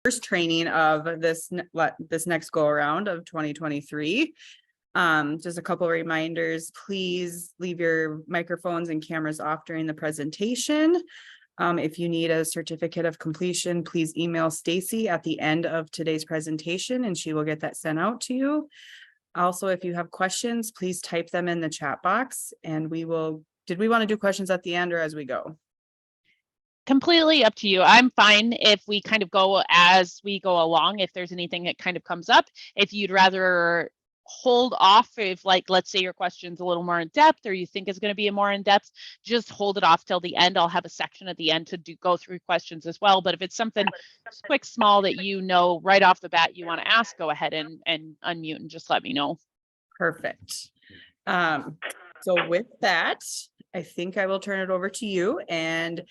first training of this next go around of 2023. Just a couple of reminders, please leave your microphones and cameras off during the presentation. If you need a certificate of completion, please email Stacey at the end of today's presentation and she will get that sent out to you. Also, if you have questions, please type them in the chat box and we will, did we want to do questions at the end or as we go? Completely up to you. I'm fine if we kind of go as we go along, if there's anything that kind of comes up. If you'd rather hold off, if like, let's say your question's a little more in depth or you think it's going to be a more in depth, just hold it off till the end. I'll have a section at the end to go through questions as well. But if it's something quick, small that you know right off the bat you want to ask, go ahead and unmute and just let me know. Perfect. So with that, I think I will turn it over to you and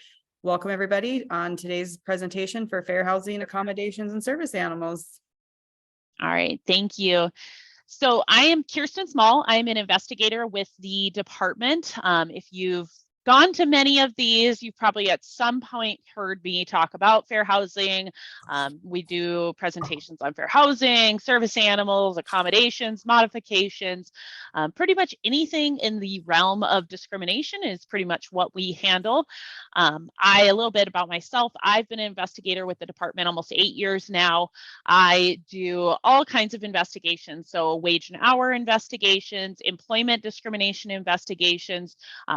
welcome everybody on today's presentation for fair housing, accommodations, and service animals. All right, thank you. So I am Kirsten Small. I'm an investigator with the department. If you've gone to many of these, you've probably at some point heard me talk about fair housing. We do presentations on fair housing, service animals, accommodations, modifications, pretty much anything in the realm of discrimination is pretty much what we handle. A little bit about myself. I've been an investigator with the department almost 8 years now. I do all kinds of investigations. So wage and hour investigations, employment discrimination investigations,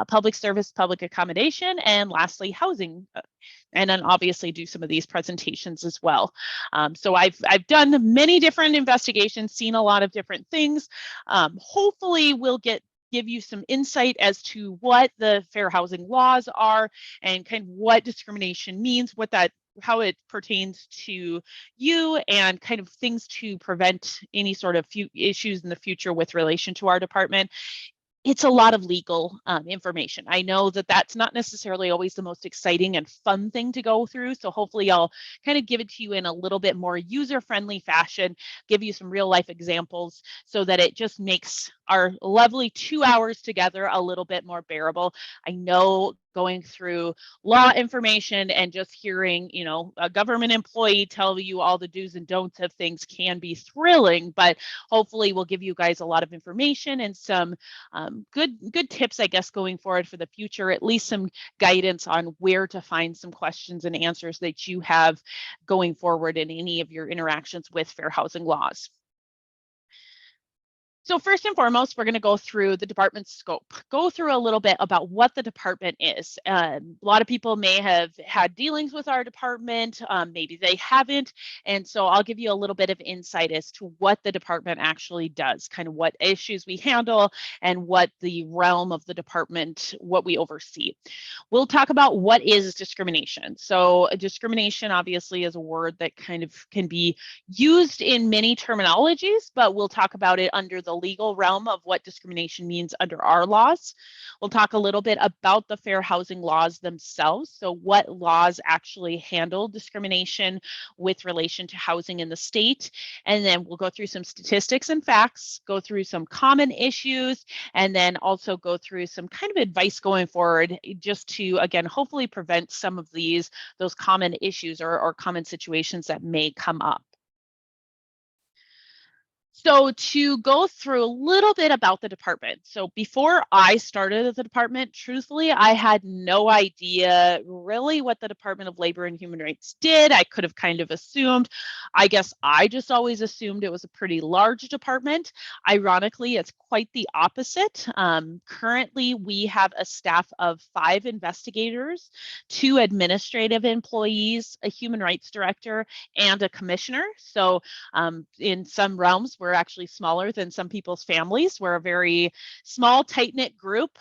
public service, public accommodation, and lastly, housing. And then obviously do some of these presentations as well. So I've done many different investigations, seen a lot of different things. Hopefully we'll give you some insight as to what the fair housing laws are and kind of what discrimination means, how it pertains to you, and kind of things to prevent any sort of issues in the future with relation to our department. It's a lot of legal information. I know that that's not necessarily always the most exciting and fun thing to go through. So hopefully I'll kind of give it to you in a little bit more user-friendly fashion, give you some real life examples so that it just makes our lovely 2 hours together a little bit more bearable. I know going through law information and just hearing, a government employee tell you all the do's and don'ts of things can be thrilling, but hopefully we'll give you guys a lot of information and some good tips, I guess, going forward for the future, at least some guidance on where to find some questions and answers that you have going forward in any of your interactions with fair housing laws. So first and foremost, we're going to go through the department's scope, go through a little bit about what the department is. A lot of people may have had dealings with our department, maybe they haven't. And so I'll give you a little bit of insight as to what the department actually does, kind of what issues we handle and what the realm of the department, what we oversee. We'll talk about what is discrimination. So discrimination obviously is a word that kind of can be used in many terminologies, but we'll talk about it under the legal realm of what discrimination means under our laws. We'll talk a little bit about the fair housing laws themselves. So what laws actually handle discrimination with relation to housing in the state. And then we'll go through some statistics and facts, go through some common issues, and then also go through some kind of advice going forward just to, again, hopefully prevent some of those common issues or common situations that may come up. So to go through a little bit about the department. So before I started at the department, truthfully, I had no idea really what the Department of Labor and Human Rights did. I could have kind of assumed, I guess I just always assumed it was a pretty large department. Ironically, it's quite the opposite. Currently, we have a staff of 5 investigators, 2 administrative employees, a human rights director, and a commissioner. So in some realms, we're actually smaller than some people's families. We're a very small, tight-knit group.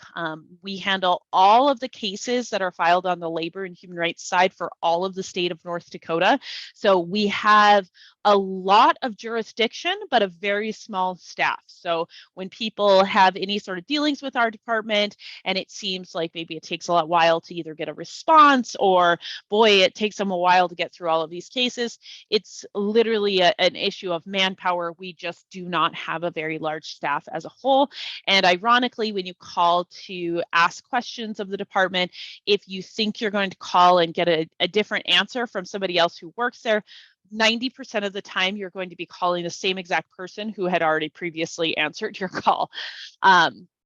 We handle all of the cases that are filed on the labor and human rights side for all of the state of North Dakota. So we have a lot of jurisdiction, but a very small staff. So when people have any sort of dealings with our department and it seems like maybe it takes a while to either get a response or boy, it takes them a while to get through all of these cases, it's literally an issue of manpower. We just do not have a very large staff as a whole. And ironically, when you call to ask questions of the department, if you think you're going to call and get a different answer from somebody else who works there, 90% of the time, you're going to be calling the same exact person who had already previously answered your call.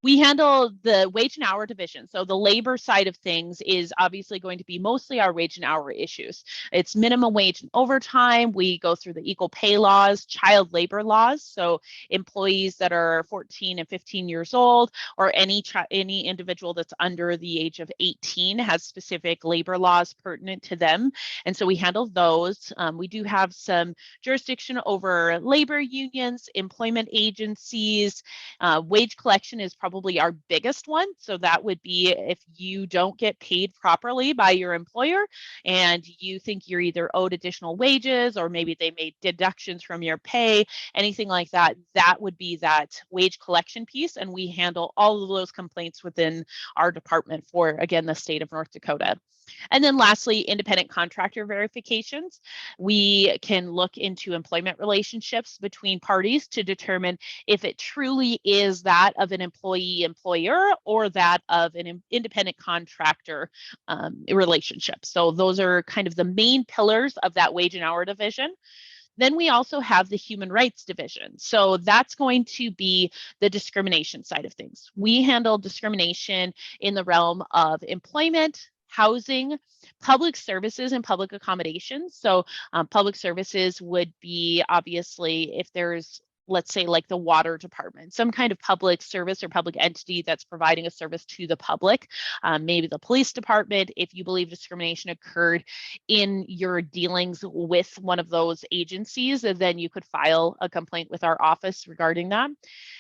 We handle the wage and hour division. So the labor side of things is obviously going to be mostly our wage and hour issues. It's minimum wage and overtime. We go through the equal pay laws, child labor laws. So employees that are 14 and 15 years old, or any individual that's under the age of 18 has specific labor laws pertinent to them. And so we handle those. We do have some jurisdiction over labor unions, employment agencies. Wage collection is probably our biggest one. So that would be if you don't get paid properly by your employer and you think you're either owed additional wages or maybe they made deductions from your pay, anything like that, that would be that wage collection piece. And we handle all of those complaints within our department for, again, the state of North Dakota. And then lastly, independent contractor verifications. We can look into employment relationships between parties to determine if it truly is that of an employee-employer or that of an independent contractor relationship. So those are kind of the main pillars of that wage and hour division. Then we also have the human rights division. So that's going to be the discrimination side of things. We handle discrimination in the realm of employment, housing, public services, and public accommodations. So public services would be obviously if there's, let's say, like the water department, some kind of public service or public entity that's providing a service to the public, maybe the police department. If you believe discrimination occurred in your dealings with one of those agencies, then you could file a complaint with our office regarding that.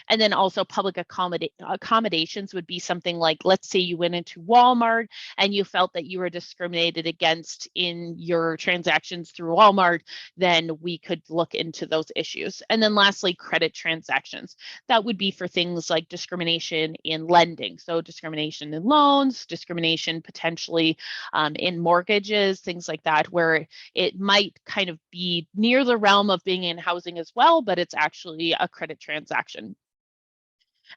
And then also public accommodations would be something like, let's say you went into Walmart and you felt that you were discriminated against in your transactions through Walmart, then we could look into those issues. And then lastly, credit transactions. That would be for things like discrimination in lending. So discrimination in loans, discrimination potentially in mortgages, things like that, where it might kind of be near the realm of being in housing as well, but it's actually a credit transaction.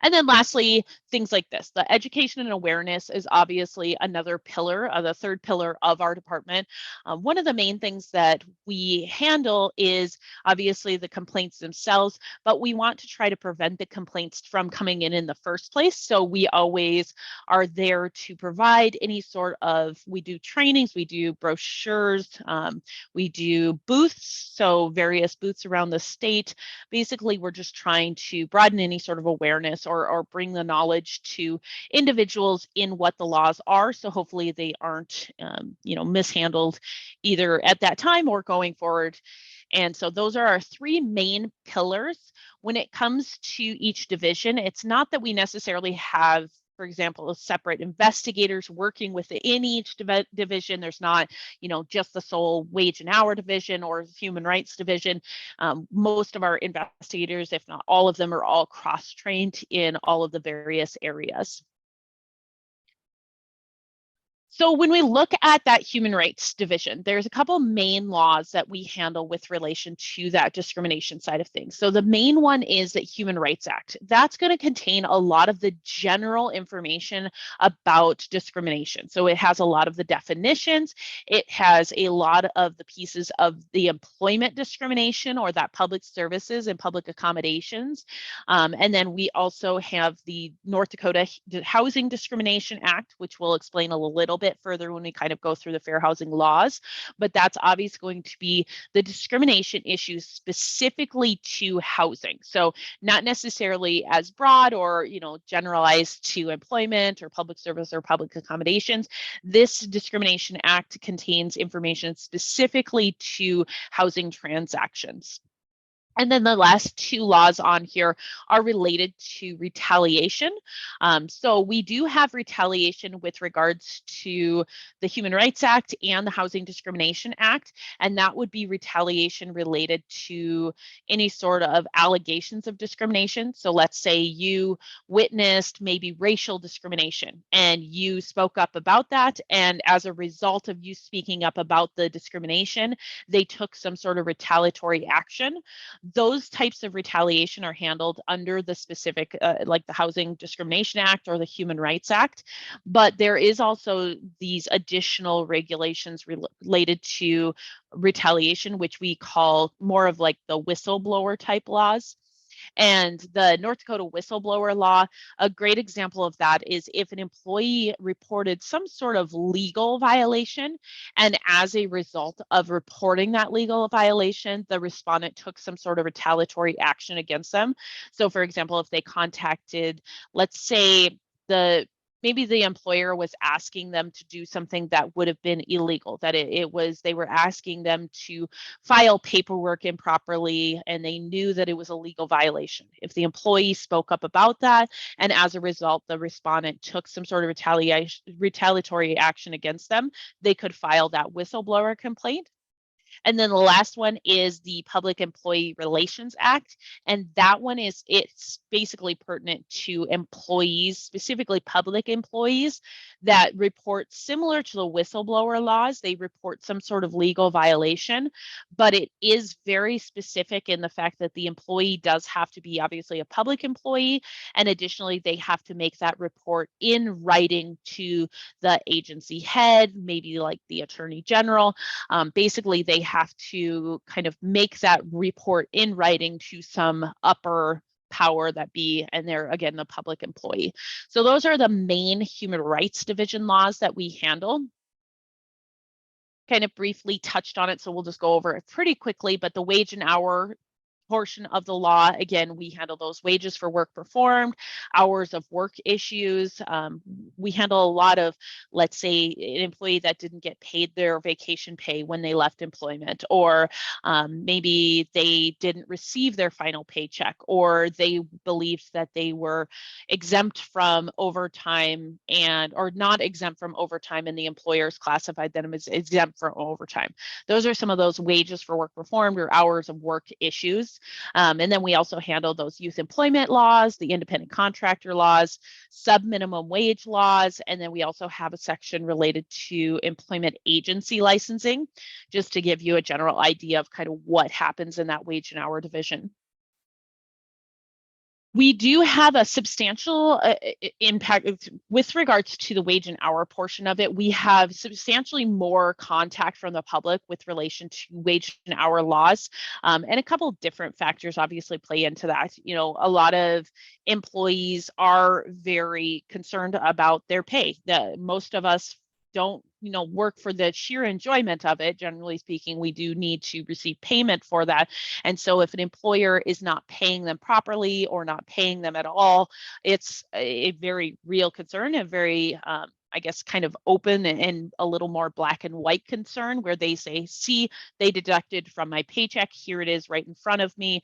And then lastly, things like this. The education and awareness is obviously another pillar, the third pillar of our department. One of the main things that we handle is obviously the complaints themselves, but we want to try to prevent the complaints from coming in the first place. So we always are there to provide any sort of, we do trainings, we do brochures, we do booths, so various booths around the state. Basically, we're just trying to broaden any sort of awareness or bring the knowledge to individuals in what the laws are. So hopefully they aren't, mishandled either at that time or going forward. And so those are our three main pillars. When it comes to each division, it's not that we necessarily have, for example, separate investigators working within each division. There's not, just the sole wage and hour division or human rights division. Most of our investigators, if not all of them, are all cross-trained in all of the various areas. So when we look at that human rights division, there's a couple main laws that we handle with relation to that discrimination side of things. So the main one is the Human Rights Act. That's going to contain a lot of the general information about discrimination. So it has a lot of the definitions. It has a lot of the pieces of the employment discrimination or that public services and public accommodations. And then we also have the North Dakota Housing Discrimination Act, which we'll explain a little bit further when we kind of go through the fair housing laws, but that's obviously going to be the discrimination issues specifically to housing. So not necessarily as broad or, generalized to employment or public service or public accommodations. This Discrimination Act contains information specifically to housing transactions. And then the last two laws on here are related to retaliation. So we do have retaliation with regards to the Human Rights Act and the Housing Discrimination Act, and that would be retaliation related to any sort of allegations of discrimination. So let's say you witnessed maybe racial discrimination and you spoke up about that, and as a result of you speaking up about the discrimination, they took some sort of retaliatory action. those types of retaliation are handled under the specific, like the Housing Discrimination Act or the Human Rights Act. But there is also these additional regulations related to retaliation, which we call more of like the whistleblower type laws. And the North Dakota whistleblower law, a great example of that is if an employee reported some sort of legal violation, and as a result of reporting that legal violation, the respondent took some sort of retaliatory action against them. So for example, if they contacted, let's say maybe the employer was asking them to do something that would have been illegal, that they were asking them to file paperwork improperly, and they knew that it was a legal violation. If the employee spoke up about that, and as a result, the respondent took some sort of retaliatory action against them, they could file that whistleblower complaint. And then the last one is the Public Employee Relations Act. And that one it's basically pertinent to employees, specifically public employees that report similar to the whistleblower laws. They report some sort of legal violation, but it is very specific in the fact that the employee does have to be obviously a public employee. And additionally, they have to make that report in writing to the agency head, maybe like the Attorney General. Basically, they have to kind of make that report in writing to some upper power that be, and they're again the public employee. So those are the main Human Rights Division laws that we handle. Kind of briefly touched on it, so we'll just go over it pretty quickly, but the wage and hour portion of the law, again, we handle those wages for work performed, hours of work issues. We handle a lot of, let's say, an employee that didn't get paid their vacation pay when they left employment, or maybe they didn't receive their final paycheck, or they believed that they were exempt from overtime or not exempt from overtime, and the employers classified them as exempt from overtime. Those are some of those wages for work performed or hours of work issues. And then we also handle those youth employment laws, the independent contractor laws, sub-minimum wage laws, and then we also have a section related to employment agency licensing, just to give you a general idea of kind of what happens in that wage and hour division. We do have a substantial impact with regards to the wage and hour portion of it. We have substantially more contact from the public with relation to wage and hour laws. And a couple of different factors obviously play into that. You know, a lot of employees are very concerned about their pay. Most of us don't, work for the sheer enjoyment of it. Generally speaking, we do need to receive payment for that. And so if an employer is not paying them properly or not paying them at all, it's a very real concern, a very, I guess, kind of open and a little more black and white concern, where they say, see, they deducted from my paycheck. Here it is right in front of me.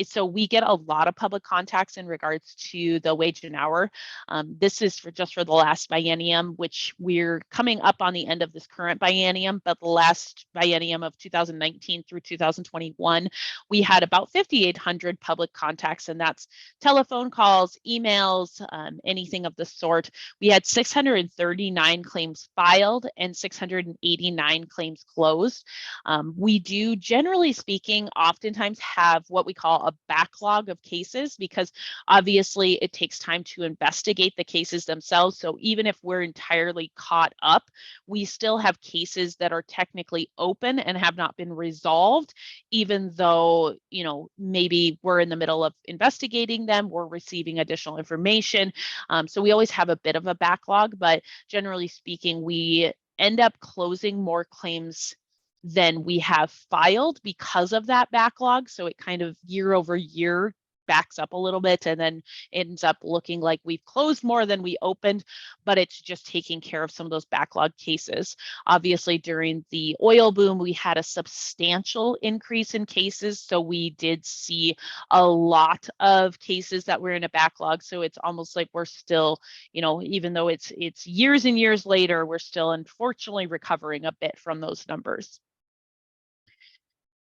So we get a lot of public contacts in regards to the wage and hour. This is just for the last biennium, which we're coming up on the end of this current biennium, but the last biennium of 2019 through 2021, we had about 5,800 public contacts, and that's telephone calls, emails, anything of the sort. We had 639 claims filed and 689 claims closed. We do, generally speaking, oftentimes have what we call a backlog of cases, because obviously it takes time to investigate the cases themselves. So even if we're entirely caught up, we still have cases that are technically open and have not been resolved, even though, maybe we're in the middle of investigating them, we're receiving additional information. So we always have a bit of a backlog, but generally speaking, we end up closing more claims than we have filed because of that backlog. So it kind of year over year backs up a little bit, and then ends up looking like we've closed more than we opened, but it's just taking care of some of those backlog cases. Obviously, during the oil boom, we had a substantial increase in cases. So we did see a lot of cases that were in a backlog. So it's almost like we're still, even though it's years and years later, we're still unfortunately recovering a bit from those numbers.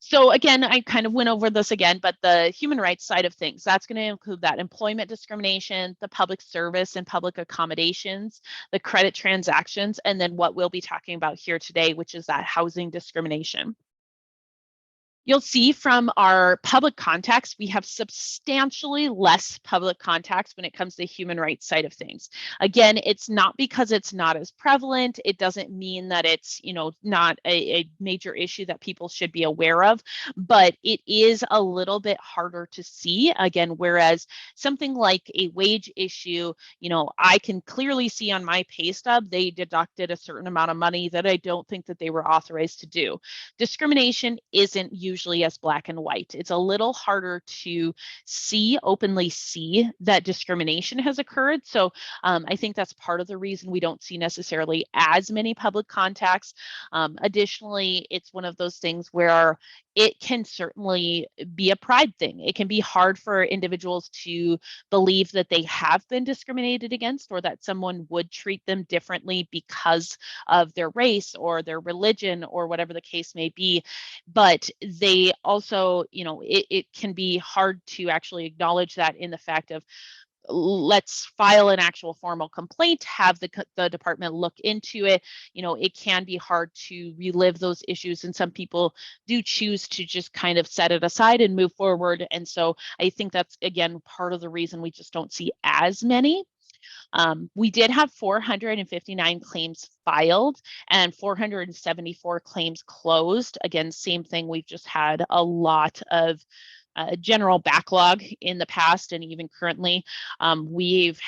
So again, I kind of went over this again, but the human rights side of things, that's going to include that employment discrimination, the public service and public accommodations, the credit transactions, and then what we'll be talking about here today, which is that housing discrimination. You'll see from our public contacts, we have substantially less public contacts when it comes to the human rights side of things. Again, it's not because it's not as prevalent. It doesn't mean that it's, not a major issue that people should be aware of, but it is a little bit harder to see. Again, whereas something like a wage issue, I can clearly see on my pay stub, they deducted a certain amount of money that I don't think that they were authorized to do. Discrimination isn't usually as black and white. It's a little harder to openly see that discrimination has occurred. So I think that's part of the reason we don't see necessarily as many public contacts. Additionally, it's one of those things where it can certainly be a pride thing. It can be hard for individuals to believe that they have been discriminated against or that someone would treat them differently because of their race or their religion or whatever the case may be. But they also, it can be hard to actually acknowledge that in the fact of, let's file an actual formal complaint, have the department look into it. It can be hard to relive those issues, and some people do choose to just kind of set it aside and move forward. And so I think that's, again, part of the reason we just don't see as many. We did have 459 claims filed and 474 claims closed. Again, same thing. We've just had a lot of general backlog in the past and even currently. We've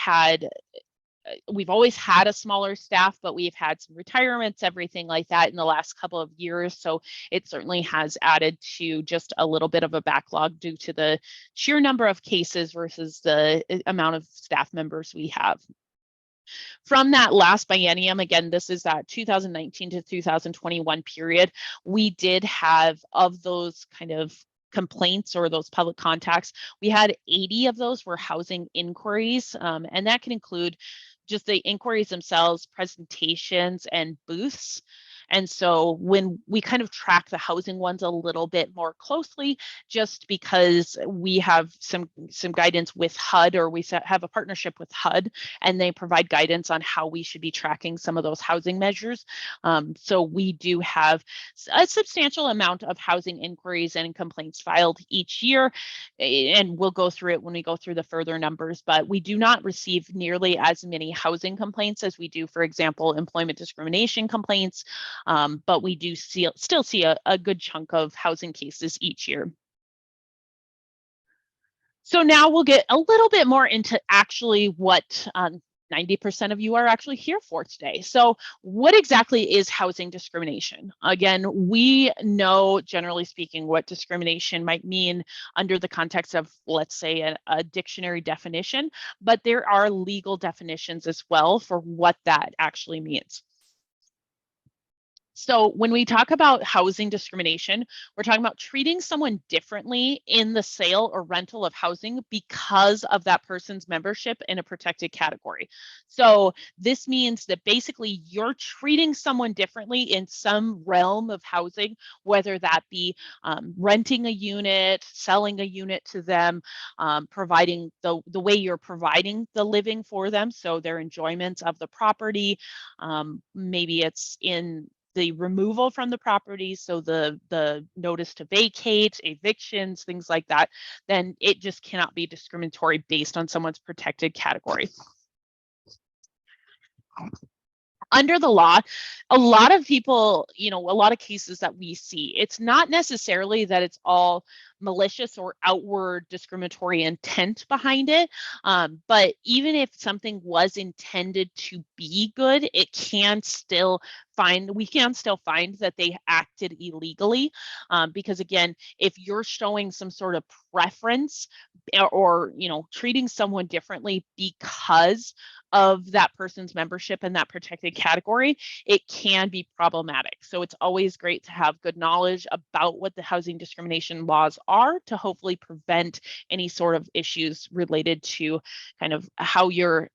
always had a smaller staff, but we've had some retirements, everything like that in the last couple of years. So it certainly has added to just a little bit of a backlog due to the sheer number of cases versus the amount of staff members we have. From that last biennium, again, this is that 2019 to 2021 period, we did have, of those kind of complaints or those public contacts, we had 80 of those were housing inquiries, and that can include just the inquiries themselves, presentations, and booths. And so when we kind of track the housing ones a little bit more closely, just because we have some guidance with HUD, or we have a partnership with HUD, and they provide guidance on how we should be tracking some of those housing measures. So we do have a substantial amount of housing inquiries and complaints filed each year, and we'll go through it when we go through the further numbers, but we do not receive nearly as many housing complaints as we do, for example, employment discrimination complaints. But we do still see a good chunk of housing cases each year. So now we'll get a little bit more into actually what 90% of you are actually here for today. So what exactly is housing discrimination? Again, we know, generally speaking, what discrimination might mean under the context of, let's say, a dictionary definition, but there are legal definitions as well for what that actually means. So when we talk about housing discrimination, we're talking about treating someone differently in the sale or rental of housing because of that person's membership in a protected category. So this means that basically you're treating someone differently in some realm of housing, whether that be renting a unit, selling a unit to them, providing the way you're providing the living for them, so their enjoyment of the property. Maybe it's in the removal from the property, so the notice to vacate, evictions, things like that, then it just cannot be discriminatory based on someone's protected category. Under the law, a lot of people, a lot of cases that we see, it's not necessarily that it's all malicious or outward discriminatory intent behind it. But even if something was intended to be good, we can still find that they acted illegally. Because again, if you're showing some sort of preference or treating someone differently because of that person's membership in that protected category, it can be problematic. So it's always great to have good knowledge about what the housing discrimination laws are to hopefully prevent any sort of issues related to kind of how you're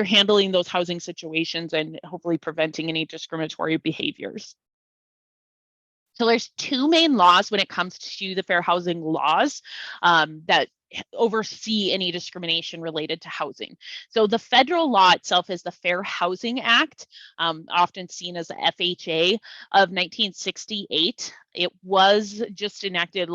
handling those housing situations and hopefully preventing any discriminatory behaviors. So there's two main laws when it comes to the fair housing laws that oversee any discrimination related to housing. So the federal law itself is the Fair Housing Act, often seen as the FHA of 1968. It was just enacted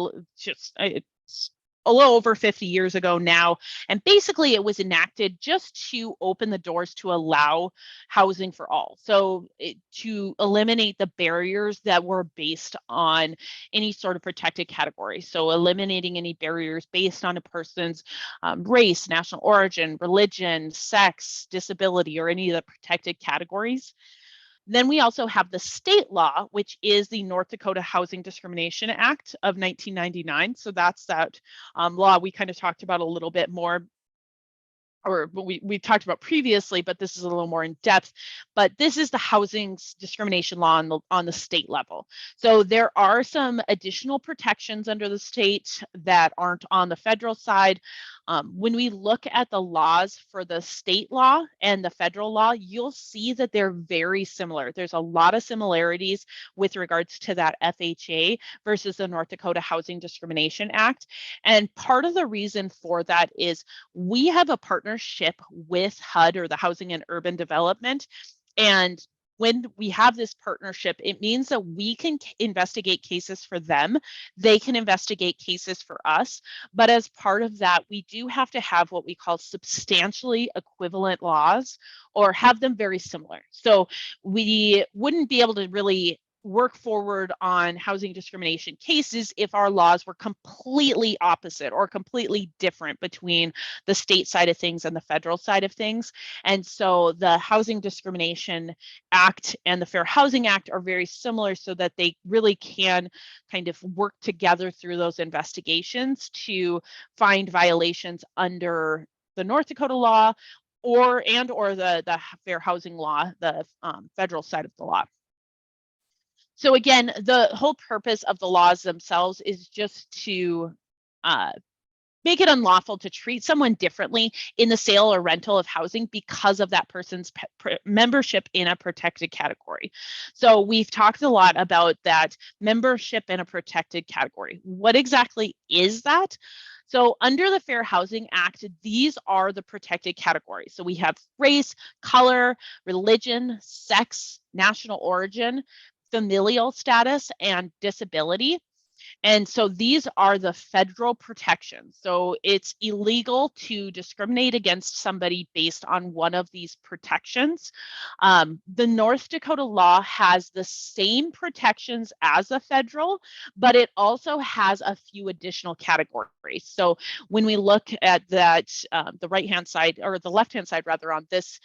a little over 50 years ago now. And basically it was enacted just to open the doors to allow housing for all. So to eliminate the barriers that were based on any sort of protected category. So eliminating any barriers based on a person's race, national origin, religion, sex, disability, or any of the protected categories. Then we also have the state law, which is the North Dakota Housing Discrimination Act of 1999. So that's that law we kind of talked about a little bit more, or we talked about previously, but this is a little more in depth. But this is the housing discrimination law on the state level. So there are some additional protections under the state that aren't on the federal side. When we look at the laws for the state law and the federal law, you'll see that they're very similar. There's a lot of similarities with regards to that FHA versus the North Dakota Housing Discrimination Act. And part of the reason for that is we have a partnership with HUD, or the Housing and Urban Development. And when we have this partnership, it means that we can investigate cases for them. They can investigate cases for us. But as part of that, we do have to have what we call substantially equivalent laws, or have them very similar. So we wouldn't be able to really work forward on housing discrimination cases if our laws were completely opposite or completely different between the state side of things and the federal side of things. And so the Housing Discrimination Act and the Fair Housing Act are very similar, so that they really can kind of work together through those investigations to find violations under the North Dakota law or the Fair Housing law, the federal side of the law. So again, the whole purpose of the laws themselves is just to make it unlawful to treat someone differently in the sale or rental of housing because of that person's membership in a protected category. So we've talked a lot about that membership in a protected category. What exactly is that? So under the Fair Housing Act, these are the protected categories. So we have race, color, religion, sex, national origin, familial status, and disability. And so these are the federal protections. So it's illegal to discriminate against somebody based on one of these protections. The North Dakota law has the same protections as the federal, but it also has a few additional categories. So when we look at that, the right-hand side, or the left-hand side rather, on this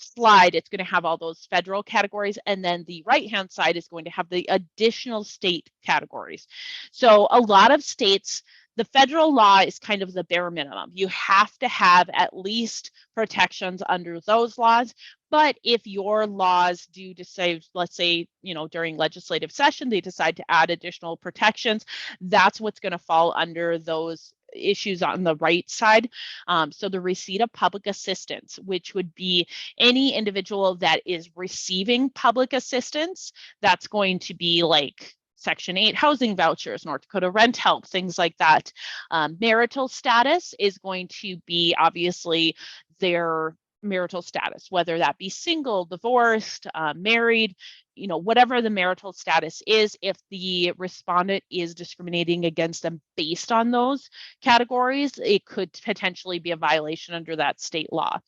slide, it's going to have all those federal categories, and then the right hand side is going to have the additional state categories. So a lot of states, the federal law is kind of the bare minimum. You have to have at least protections under those laws. But if your laws do decide, let's say, during legislative session, they decide to add additional protections, that's what's going to fall under those issues on the right side. So the receipt of public assistance, which would be any individual that is receiving public assistance, that's going to be like Section 8 housing vouchers, North Dakota rent help, things like that. Marital status is going to be obviously their marital status, whether that be single, divorced, married, whatever the marital status is. If the respondent is discriminating against them based on those categories, it could potentially be a violation under that state law.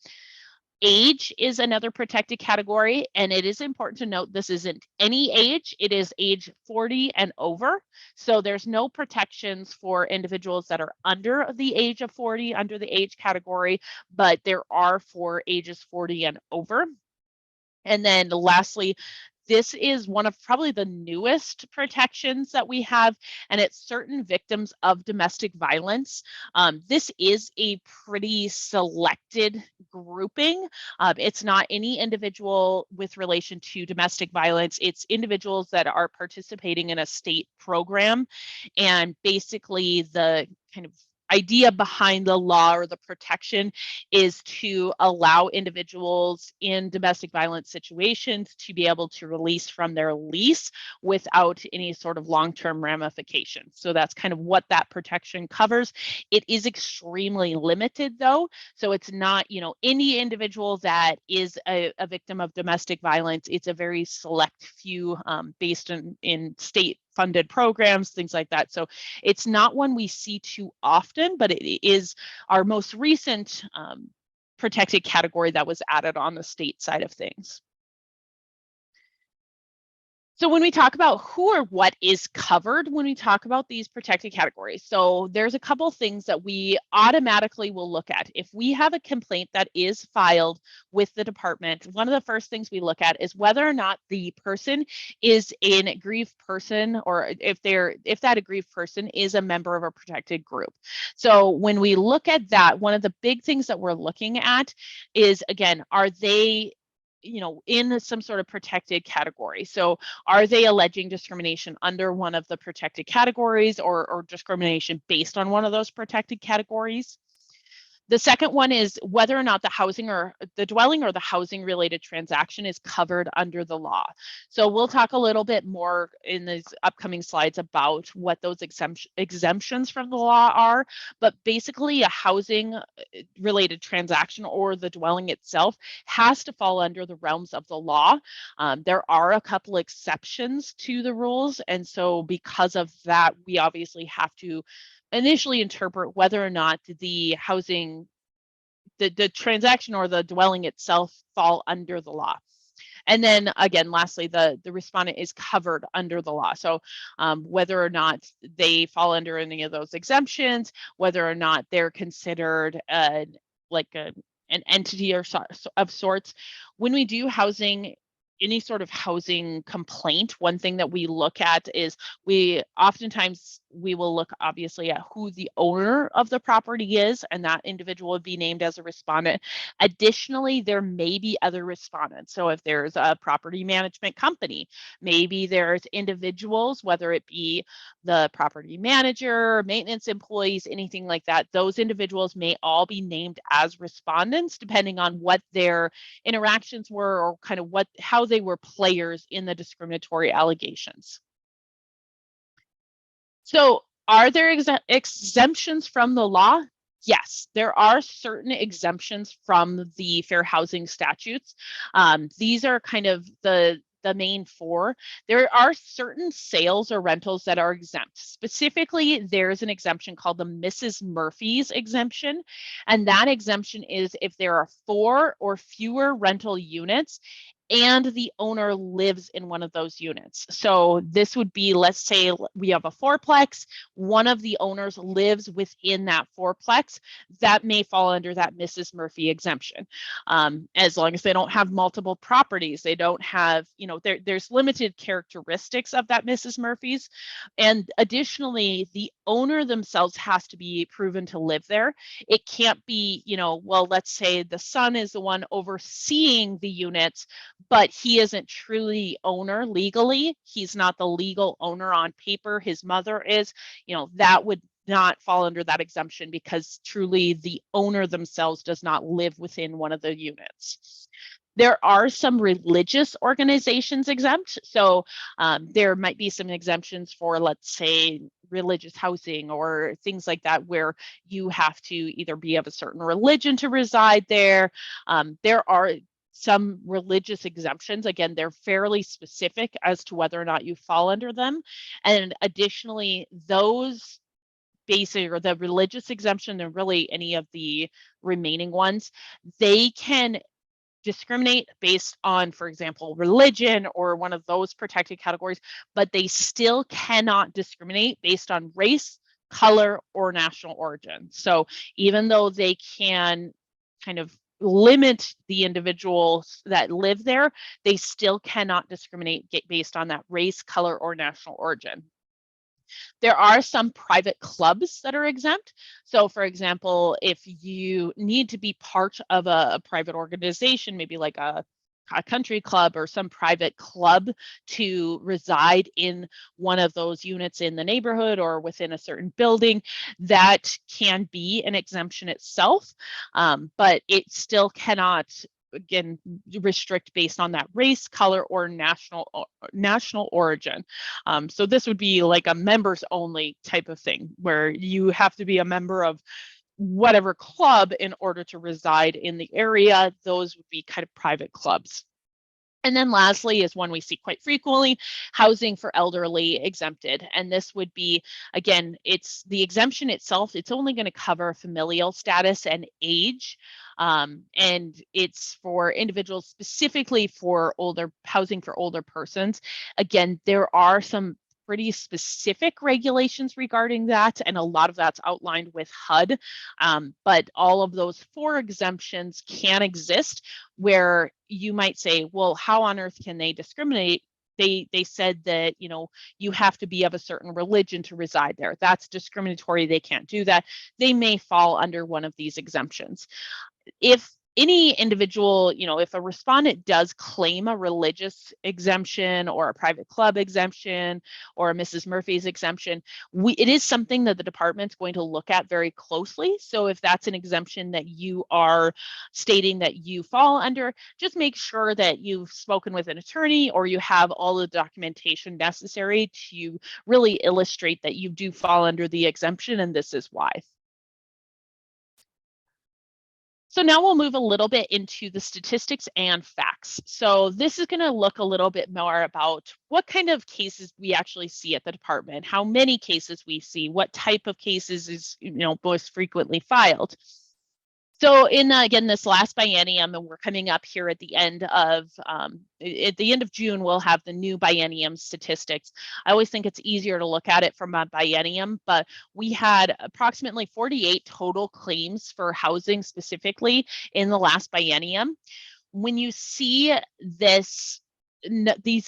Age is another protected category, and it is important to note this isn't any age, it is age 40 and over. So there's no protections for individuals that are under the age of 40, under the age category, but there are for ages 40 and over. And then lastly, this is one of probably the newest protections that we have, and it's certain victims of domestic violence. This is a pretty selected grouping. It's not any individual with relation to domestic violence. It's individuals that are participating in a state program, and basically the kind of idea behind the law or the protection is to allow individuals in domestic violence situations to be able to release from their lease without any sort of long-term ramifications. So that's kind of what that protection covers. It is extremely limited though. So it's not, you know, any individual that is a victim of domestic violence. It's a very select few based in state funded programs, things like that. So it's not one we see too often, but it is our most recent protected category that was added on the state side of things. So when we talk about who or what is covered when we talk about these protected categories, so there's a couple things that we automatically will look at. If we have a complaint that is filed with the department, one of the first things we look at is whether or not the person is an aggrieved person, or if that aggrieved person is a member of a protected group. So when we look at that, one of the big things that we're looking at is, again, are they, you know, in some sort of protected category? So are they alleging discrimination under one of the protected categories, or discrimination based on one of those protected categories? The second one is whether or not the housing or the dwelling or the housing related transaction is covered under the law. So we'll talk a little bit more in these upcoming slides about what those exemptions from the law are, but basically a housing related transaction or the dwelling itself has to fall under the realms of the law. There are a couple exceptions to the rules, and so because of that, we obviously have to initially interpret whether or not the housing, the transaction or the dwelling itself fall under the law. And then again, lastly, the respondent is covered under the law. So whether or not they fall under any of those exemptions, whether or not they're considered like an entity or of sorts. When we do housing, any sort of housing complaint, one thing that we look at is we will look obviously at who the owner of the property is, and that individual would be named as a respondent. Additionally, there may be other respondents. So if there's a property management company, maybe there's individuals, whether it be the property manager, maintenance employees, anything like that, those individuals may all be named as respondents depending on what their interactions were, or kind of how they were players in the discriminatory allegations. So are there exemptions from the law? Yes, there are certain exemptions from the fair housing statutes. These are kind of the main four. There are certain sales or rentals that are exempt. Specifically, there's an exemption called the Mrs. Murphy's exemption. And that exemption is if there are 4 or fewer rental units and the owner lives in one of those units. So this would be, let's say we have a 4-plex, one of the owners lives within that 4-plex, that may fall under that Mrs. Murphy exemption. As long as they don't have multiple properties, they don't have, you know, there's limited characteristics of that Mrs. Murphy's. And additionally, the owner themselves has to be proven to live there. It can't be, you know, well, let's say the son is the one overseeing the units, but he isn't truly owner legally. He's not the legal owner on paper. His mother is, you know, that would not fall under that exemption because truly the owner themselves does not live within one of the units. There are some religious organizations exempt. So there might be some exemptions for, let's say, religious housing or things like that, where you have to either be of a certain religion to reside there. There are some religious exemptions. Again, they're fairly specific as to whether or not you fall under them. And additionally, those basic or the religious exemption and really any of the remaining ones, they can discriminate based on, for example, religion or one of those protected categories, but they still cannot discriminate based on race, color, or national origin. So even though they can kind of limit the individuals that live there, they still cannot discriminate based on that race, color, or national origin. There are some private clubs that are exempt. So for example, if you need to be part of a private organization, maybe like a a country club or some private club to reside in one of those units in the neighborhood or within a certain building, that can be an exemption itself, but it still cannot, again, restrict based on that race, color, or national origin. So this would be like a members only type of thing, where you have to be a member of whatever club in order to reside in the area. Those would be kind of private clubs. And then lastly is one we see quite frequently, housing for elderly exempted. And this would be, again, it's the exemption itself, it's only going to cover familial status and age. And it's for individuals, specifically for housing for older persons. Again, there are some pretty specific regulations regarding that, and a lot of that's outlined with HUD. But all of those 4 exemptions can exist, where you might say, well, how on earth can they discriminate? They said that, you know, you have to be of a certain religion to reside there. That's discriminatory. They can't do that. They may fall under one of these exemptions. If any individual, you know, if a respondent does claim a religious exemption or a private club exemption or a Mrs. Murphy's exemption, it is something that the department's going to look at very closely. So if that's an exemption that you are stating that you fall under, just make sure that you've spoken with an attorney or you have all the documentation necessary to really illustrate that you do fall under the exemption, and this is why. So now we'll move a little bit into the statistics and facts. So this is going to look a little bit more about what kind of cases we actually see at the department, how many cases we see, what type of cases is, you know, most frequently filed. So in again, this last biennium, and we're coming up here at the end of June, we'll have the new biennium statistics. I always think it's easier to look at it from a biennium, but we had approximately 48 total claims for housing specifically in the last biennium. When you see these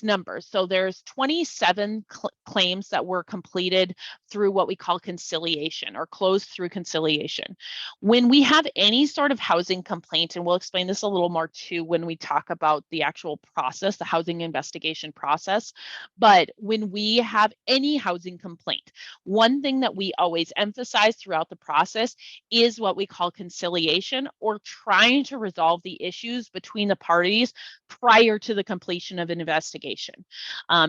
numbers, so there's 27 claims that were completed through what we call conciliation or closed through conciliation. When we have any sort of housing complaint, and we'll explain this a little more too when we talk about the actual process, the housing investigation process, but when we have any housing complaint, one thing that we always emphasize throughout the process is what we call conciliation, or trying to resolve the issues between the parties prior to the completion of an investigation.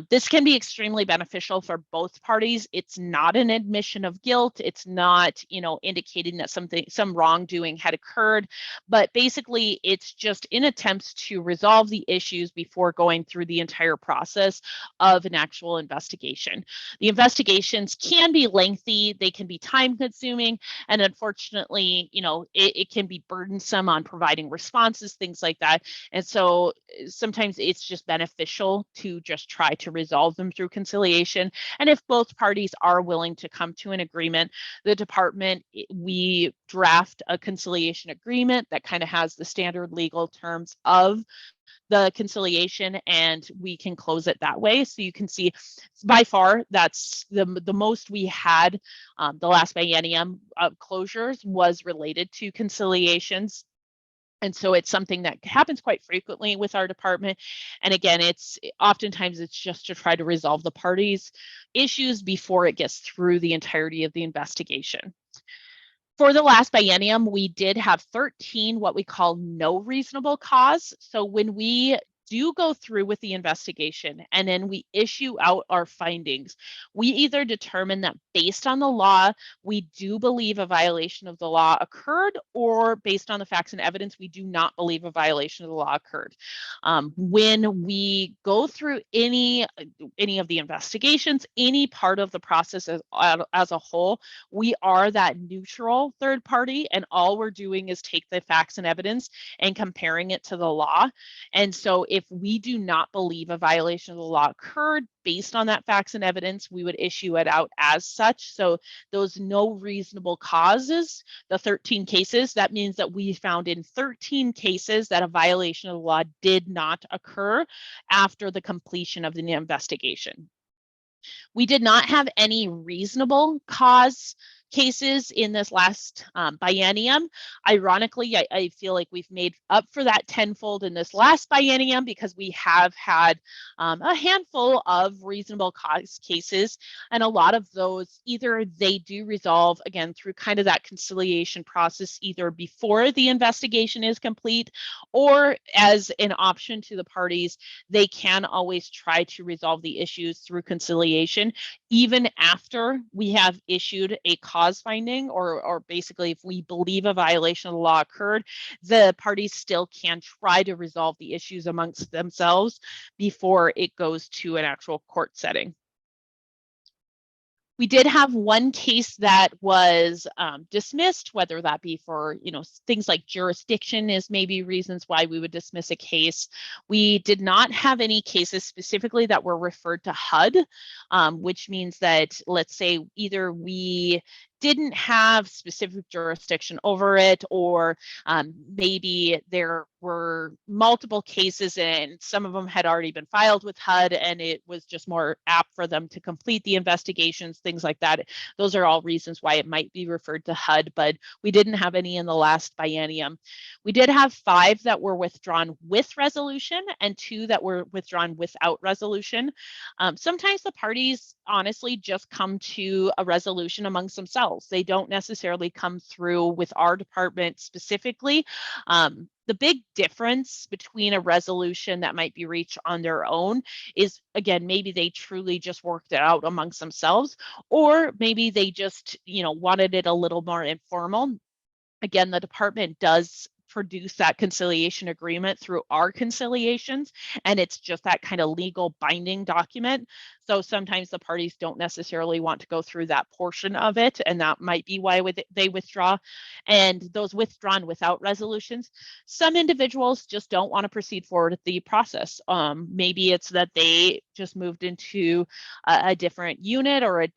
This can be extremely beneficial for both parties. It's not an admission of guilt. It's not, you know, indicating that some wrongdoing had occurred, but basically it's just in attempts to resolve the issues before going through the entire process of an actual investigation. The investigations can be lengthy, they can be time consuming, and unfortunately, you know, it can be burdensome on providing responses, things like that. And so sometimes it's just beneficial to just try to resolve them through conciliation. And if both parties are willing to come to an agreement, the department, we draft a conciliation agreement that kind of has the standard legal terms of the conciliation, and we can close it that way. So you can see by far that's the most we had. The last biennium of closures was related to conciliations. And so it's something that happens quite frequently with our department. And again, oftentimes it's just to try to resolve the parties' issues before it gets through the entirety of the investigation. For the last biennium, we did have 13 what we call no reasonable cause. So when we do go through with the investigation and then we issue out our findings, we either determine that based on the law, we do believe a violation of the law occurred, or based on the facts and evidence, we do not believe a violation of the law occurred. When we go through any of the investigations, any part of the process as a whole, we are that neutral third party, and all we're doing is take the facts and evidence and comparing it to the law. And so if we do not believe a violation of the law occurred based on that facts and evidence, we would issue it out as such. So those no reasonable causes, the 13 cases, that means that we found in 13 cases that a violation of the law did not occur after the completion of the investigation. We did not have any reasonable cause cases in this last biennium. Ironically, I feel like we've made up for that tenfold in this last biennium because we have had a handful of reasonable cause cases, and a lot of those either they do resolve again through kind of that conciliation process either before the investigation is complete, or as an option to the parties, they can always try to resolve the issues through conciliation even after we have issued a cause finding, or basically if we believe a violation of the law occurred, the parties still can try to resolve the issues amongst themselves before it goes to an actual court setting. We did have one case that was dismissed, whether that be for, things like jurisdiction is maybe reasons why we would dismiss a case. We did not have any cases specifically that were referred to HUD, which means that, let's say, either we didn't have specific jurisdiction over it, or maybe there were multiple cases and some of them had already been filed with HUD and it was just more apt for them to complete the investigations, things like that. Those are all reasons why it might be referred to HUD, but we didn't have any in the last biennium. We did have 5 that were withdrawn with resolution and 2 that were withdrawn without resolution. Sometimes the parties honestly just come to a resolution amongst themselves. They don't necessarily come through with our department specifically. The big difference between a resolution that might be reached on their own is, again, maybe they truly just worked it out amongst themselves, or maybe they just, wanted it a little more informal. Again, the department does produce that conciliation agreement through our conciliations, and it's just that kind of legal binding document. So sometimes the parties don't necessarily want to go through that portion of it, and that might be why they withdraw. And those withdrawn without resolutions, some individuals just don't want to proceed forward with the process. Maybe it's that they just moved into a different unit, or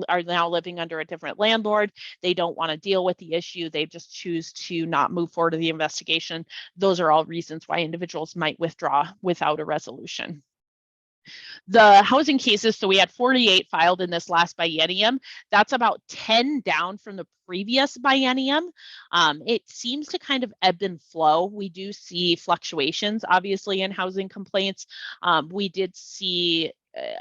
are now living under a different landlord. They don't want to deal with the issue. They just choose to not move forward to the investigation. Those are all reasons why individuals might withdraw without a resolution. The housing cases, so we had 48 filed in this last biennium. That's about 10 down from the previous biennium. It seems to kind of ebb and flow. We do see fluctuations, obviously, in housing complaints. We did see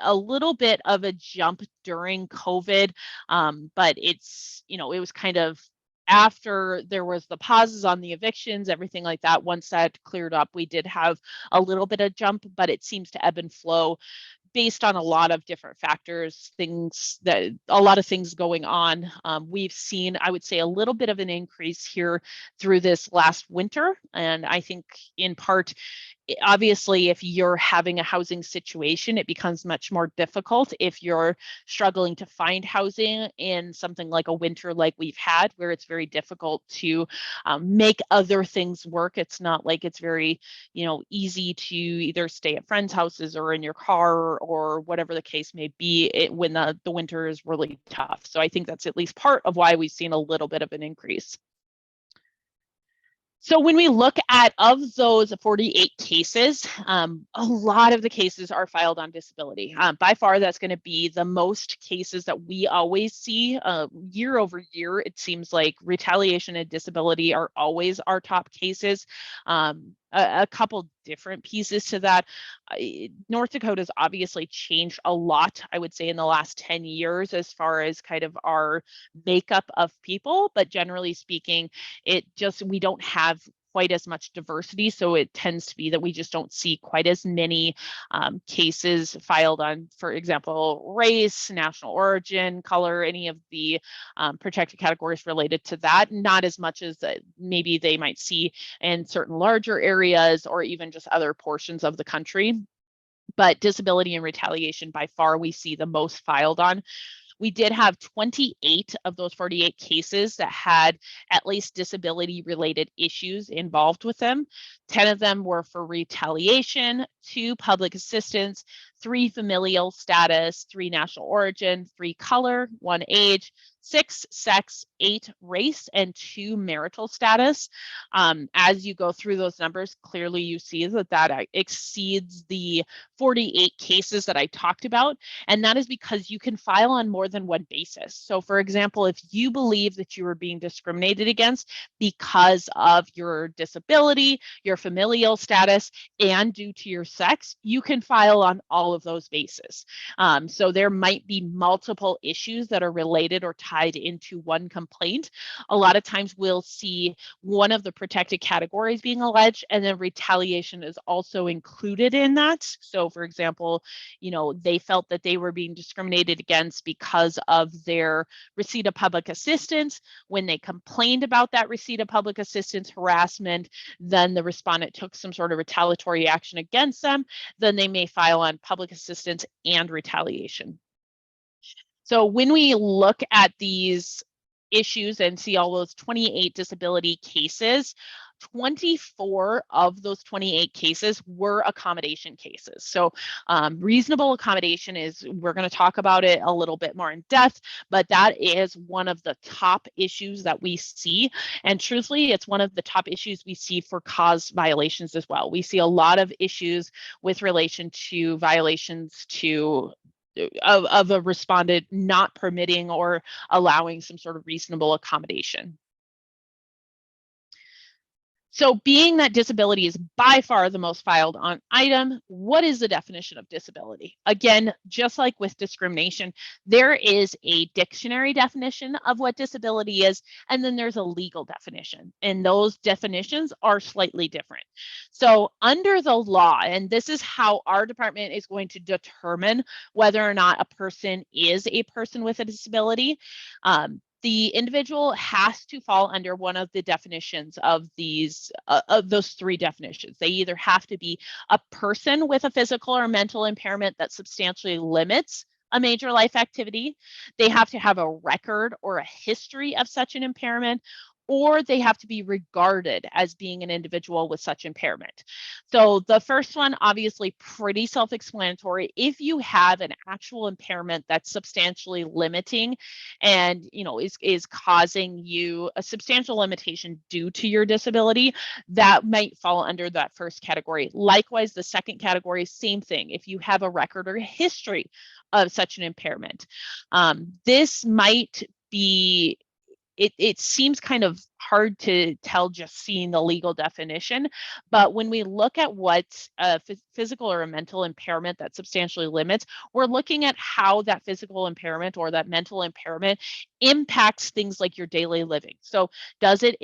a little bit of a jump during COVID, but it's, it was kind of after there was the pauses on the evictions, everything like that. Once that cleared up, we did have a little bit of jump, but it seems to ebb and flow based on a lot of different factors, a lot of things going on. We've seen, I would say, a little bit of an increase here through this last winter. And I think in part, obviously, if you're having a housing situation, it becomes much more difficult if you're struggling to find housing in something like a winter like we've had, where it's very difficult to make other things work. It's not like it's very, easy to either stay at friends' houses or in your car or whatever the case may be when the winter is really tough. So I think that's at least part of why we've seen a little bit of an increase. So when we look at, of those 48 cases, a lot of the cases are filed on disability. By far, that's going to be the most cases that we always see year over year. It seems like retaliation and disability are always our top cases. A couple different pieces to that. North Dakota's obviously changed a lot, I would say, in the last 10 years as far as kind of our makeup of people, but generally speaking, we don't have quite as much diversity. So it tends to be that we just don't see quite as many cases filed on, for example, race, national origin, color, any of the protected categories related to that. Not as much as maybe they might see in certain larger areas or even just other portions of the country. But disability and retaliation, by far, we see the most filed on. We did have 28 of those 48 cases that had at least disability-related issues involved with them. 10 of them were for retaliation, 2 public assistance, 3 familial status, 3 national origin, 3 color, 1 age, 6 sex, 8 race, and 2 marital status. As you go through those numbers, clearly you see that exceeds the 48 cases that I talked about. And that is because you can file on more than one basis. So for example, if you believe that you are being discriminated against because of your disability, your familial status, and due to your sex, you can file on all of those bases. So there might be multiple issues that are related or tied into one complaint. A lot of times we'll see one of the protected categories being alleged, and then retaliation is also included in that. So for example, you know, they felt that they were being discriminated against because of their receipt of public assistance. When they complained about that receipt of public assistance harassment, then the respondent took some sort of retaliatory action against them, then they may file on public assistance and retaliation. So when we look at these issues and see all those 28 disability cases, 24 of those 28 cases were accommodation cases. So reasonable accommodation is, we're going to talk about it a little bit more in depth, but that is one of the top issues that we see. And truthfully, it's one of the top issues we see for cause violations as well. We see a lot of issues with relation to violations of a respondent not permitting or allowing some sort of reasonable accommodation. So being that disability is by far the most filed on item, what is the definition of disability? Again, just like with discrimination, there is a dictionary definition of what disability is, and then there's a legal definition, and those definitions are slightly different. So under the law, and this is how our department is going to determine whether or not a person is a person with a disability, the individual has to fall under one of the definitions of those 3 definitions. They either have to be a person with a physical or mental impairment that substantially limits a major life activity. They have to have a record or a history of such an impairment, or they have to be regarded as being an individual with such impairment. So the first one, obviously pretty self-explanatory. If you have an actual impairment that's substantially limiting and, you know, is causing you a substantial limitation due to your disability, that might fall under that first category. Likewise, the second category, same thing. If you have a record or a history of such an impairment, this might be, it seems kind of hard to tell just seeing the legal definition, but when we look at what a physical or a mental impairment that substantially limits, we're looking at how that physical impairment or that mental impairment impacts things like your daily living. So does it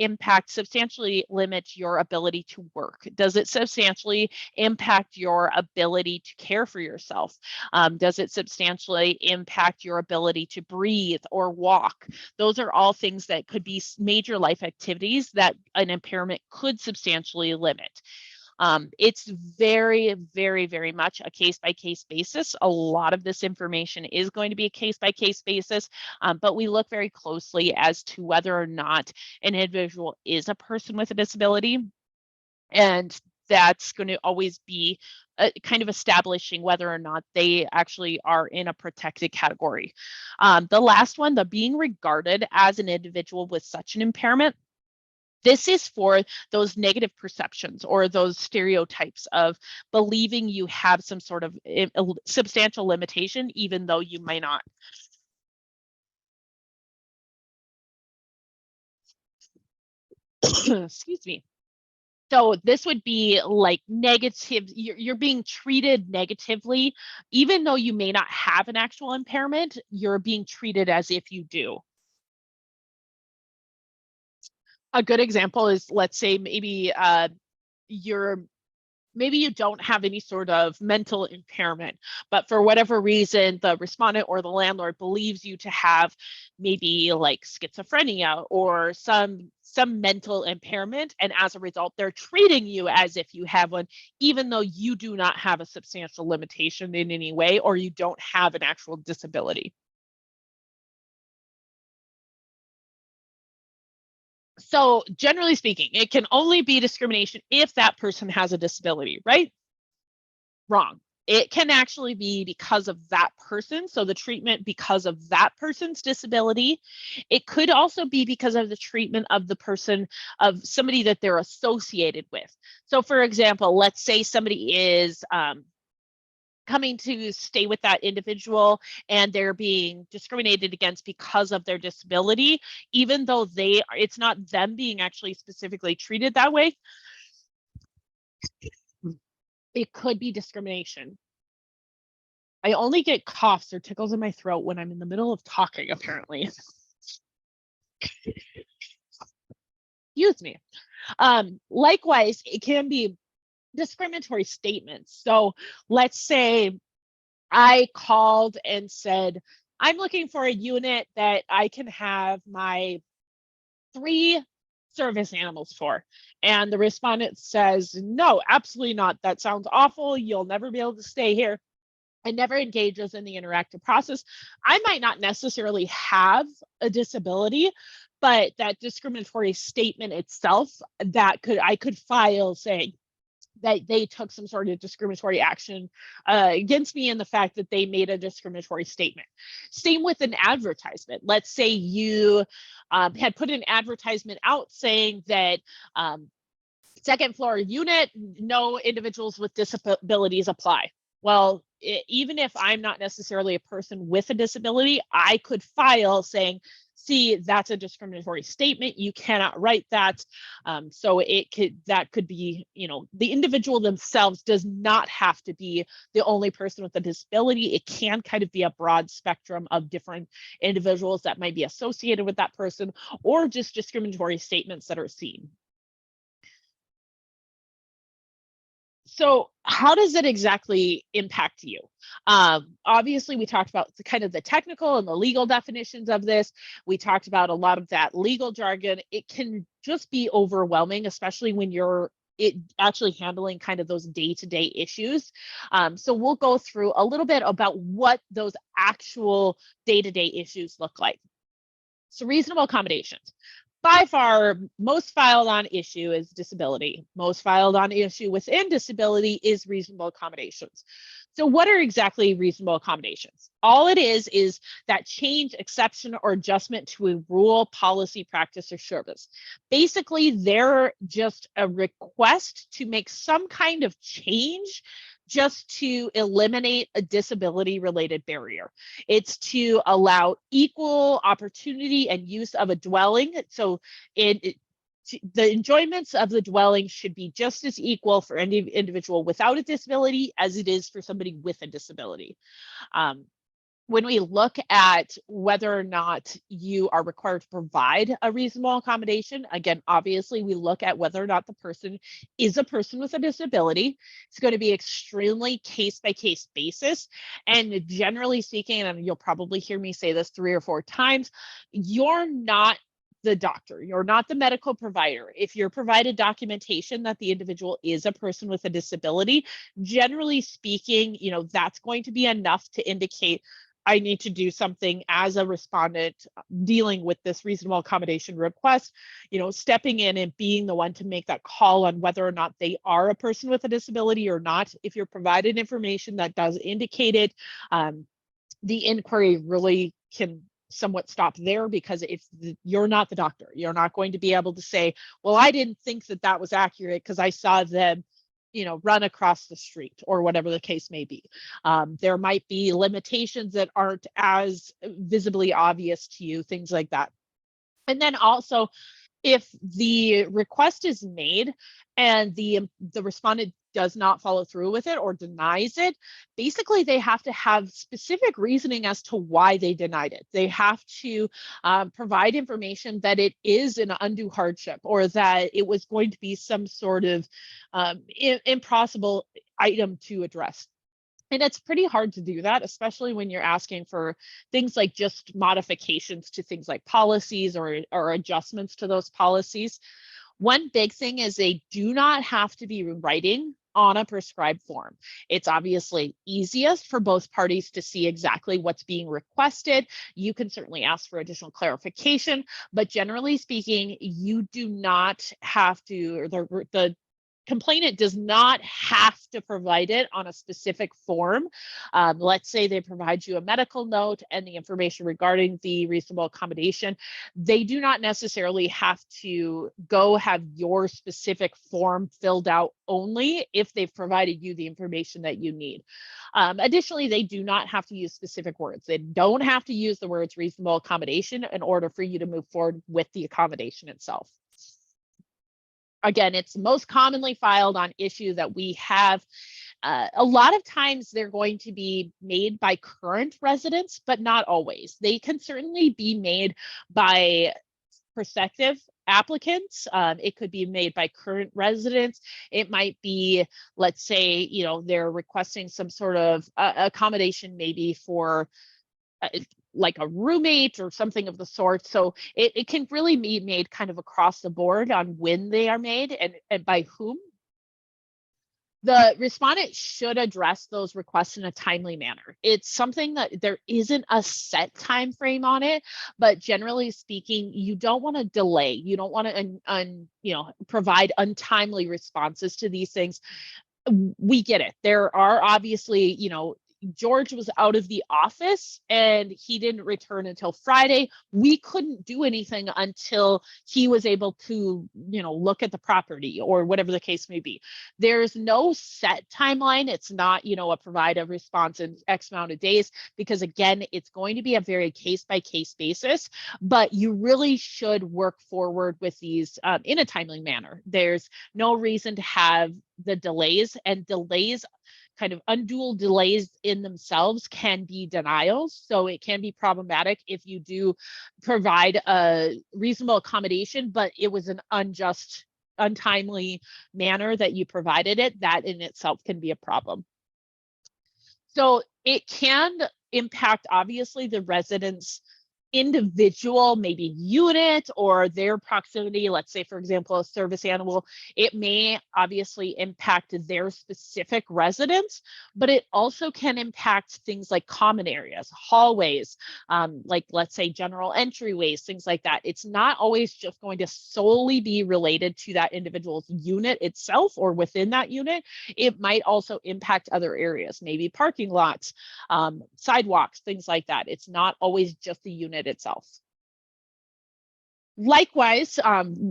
substantially limit your ability to work? Does it substantially impact your ability to care for yourself? Does it substantially impact your ability to breathe or walk? Those are all things that could be major life activities that an impairment could substantially limit. It's very, very, very much a case-by-case basis. A lot of this information is going to be a case-by-case basis, but we look very closely as to whether or not an individual is a person with a disability. And that's going to always be kind of establishing whether or not they actually are in a protected category. The last one, the being regarded as an individual with such an impairment, this is for those negative perceptions or those stereotypes of believing you have some sort of substantial limitation, even though you might not. Excuse me. So this would be like negative, you're being treated negatively, even though you may not have an actual impairment, you're being treated as if you do. A good example is, let's say maybe maybe you don't have any sort of mental impairment, but for whatever reason, the respondent or the landlord believes you to have maybe like schizophrenia or some mental impairment. And as a result, they're treating you as if you have one, even though you do not have a substantial limitation in any way, or you don't have an actual disability. So generally speaking, it can only be discrimination if that person has a disability, right? Wrong. It can actually be because of that person, so the treatment because of that person's disability. It could also be because of the treatment of the person, of somebody that they're associated with. So for example, let's say somebody is coming to stay with that individual and they're being discriminated against because of their disability, even though it's not them being actually specifically treated that way. It could be discrimination. I only get coughs or tickles in my throat when I'm in the middle of talking, apparently. Excuse me. Likewise, it can be discriminatory statements. So let's say I called and said, I'm looking for a unit that I can have my 3 service animals for. And the respondent says, no, absolutely not. That sounds awful. You'll never be able to stay here. And never engages in the interactive process. I might not necessarily have a disability, but that discriminatory statement itself, I could file saying that they took some sort of discriminatory action against me, and the fact that they made a discriminatory statement. Same with an advertisement. Let's say you had put an advertisement out saying that 2nd floor unit, no individuals with disabilities apply. Well, even if I'm not necessarily a person with a disability, I could file saying, see, that's a discriminatory statement. You cannot write that. So that could be, the individual themselves does not have to be the only person with a disability. It can kind of be a broad spectrum of different individuals that might be associated with that person, or just discriminatory statements that are seen. So how does it exactly impact you? Obviously, we talked about kind of the technical and the legal definitions of this. We talked about a lot of that legal jargon. It can just be overwhelming, especially when you're actually handling kind of those day-to-day issues. So we'll go through a little bit about what those actual day-to-day issues look like. So reasonable accommodations. By far, most filed on issue is disability. Most filed on issue within disability is reasonable accommodations. So what are exactly reasonable accommodations? All it is that change, exception, or adjustment to a rule, policy, practice, or service. Basically, they're just a request to make some kind of change just to eliminate a disability-related barrier. It's to allow equal opportunity and use of a dwelling. So the enjoyments of the dwelling should be just as equal for any individual without a disability as it is for somebody with a disability. When we look at whether or not you are required to provide a reasonable accommodation, again, obviously, we look at whether or not the person is a person with a disability. It's going to be extremely case-by-case basis. And generally speaking, and you'll probably hear me say this 3 or 4 times, you're not the doctor, you're not the medical provider. If you're provided documentation that the individual is a person with a disability, generally speaking, that's going to be enough to indicate I need to do something as a respondent dealing with this reasonable accommodation request, stepping in and being the one to make that call on whether or not they are a person with a disability or not. If you're provided information that does indicate it, the inquiry really can somewhat stop there, because if you're not the doctor, you're not going to be able to say, well, I didn't think that was accurate because I saw them run across the street, or whatever the case may be. There might be limitations that aren't as visibly obvious to you, things like that. And then also, if the request is made and the respondent does not follow through with it or denies it, basically they have to have specific reasoning as to why they denied it. They have to provide information that it is an undue hardship, or that it was going to be some sort of impossible item to address. And it's pretty hard to do that, especially when you're asking for things like just modifications to things like policies or adjustments to those policies. One big thing is they do not have to be writing on a prescribed form. It's obviously easiest for both parties to see exactly what's being requested. You can certainly ask for additional clarification, but generally speaking, you do not have to, or the complainant does not have to provide it on a specific form. Let's say they provide you a medical note and the information regarding the reasonable accommodation. They do not necessarily have to go have your specific form filled out only if they've provided you the information that you need. Additionally, they do not have to use specific words. They don't have to use the words reasonable accommodation in order for you to move forward with the accommodation itself. Again, it's most commonly filed on issue that we have. A lot of times they're going to be made by current residents, but not always. They can certainly be made by prospective applicants. It could be made by current residents. It might be, let's say, you know, they're requesting some sort of accommodation maybe for like a roommate or something of the sort. So it can really be made kind of across the board on when they are made and by whom. The respondent should address those requests in a timely manner. It's something that there isn't a set time frame on it, but generally speaking, you don't want to delay. You don't want to provide untimely responses to these things. We get it. There are obviously, George was out of the office and he didn't return until Friday. We couldn't do anything until he was able to, look at the property or whatever the case may be. There's no set timeline. It's not, provide a response in X amount of days, because again, it's going to be a very case by case basis, but you really should work forward with these in a timely manner. There's no reason to have the delays, and delays, kind of undue delays in themselves, can be denials. So it can be problematic if you do provide a reasonable accommodation, but it was an unjust, untimely manner that you provided it. That in itself can be a problem. So it can impact, obviously, the residents' individual maybe unit or their proximity. Let's say, for example, a service animal. It may obviously impact their specific residents, but it also can impact things like common areas, hallways, like let's say general entryways, things like that. It's not always just going to solely be related to that individual's unit itself or within that unit. It might also impact other areas, maybe parking lots, sidewalks, things like that. It's not always just the unit itself. Likewise,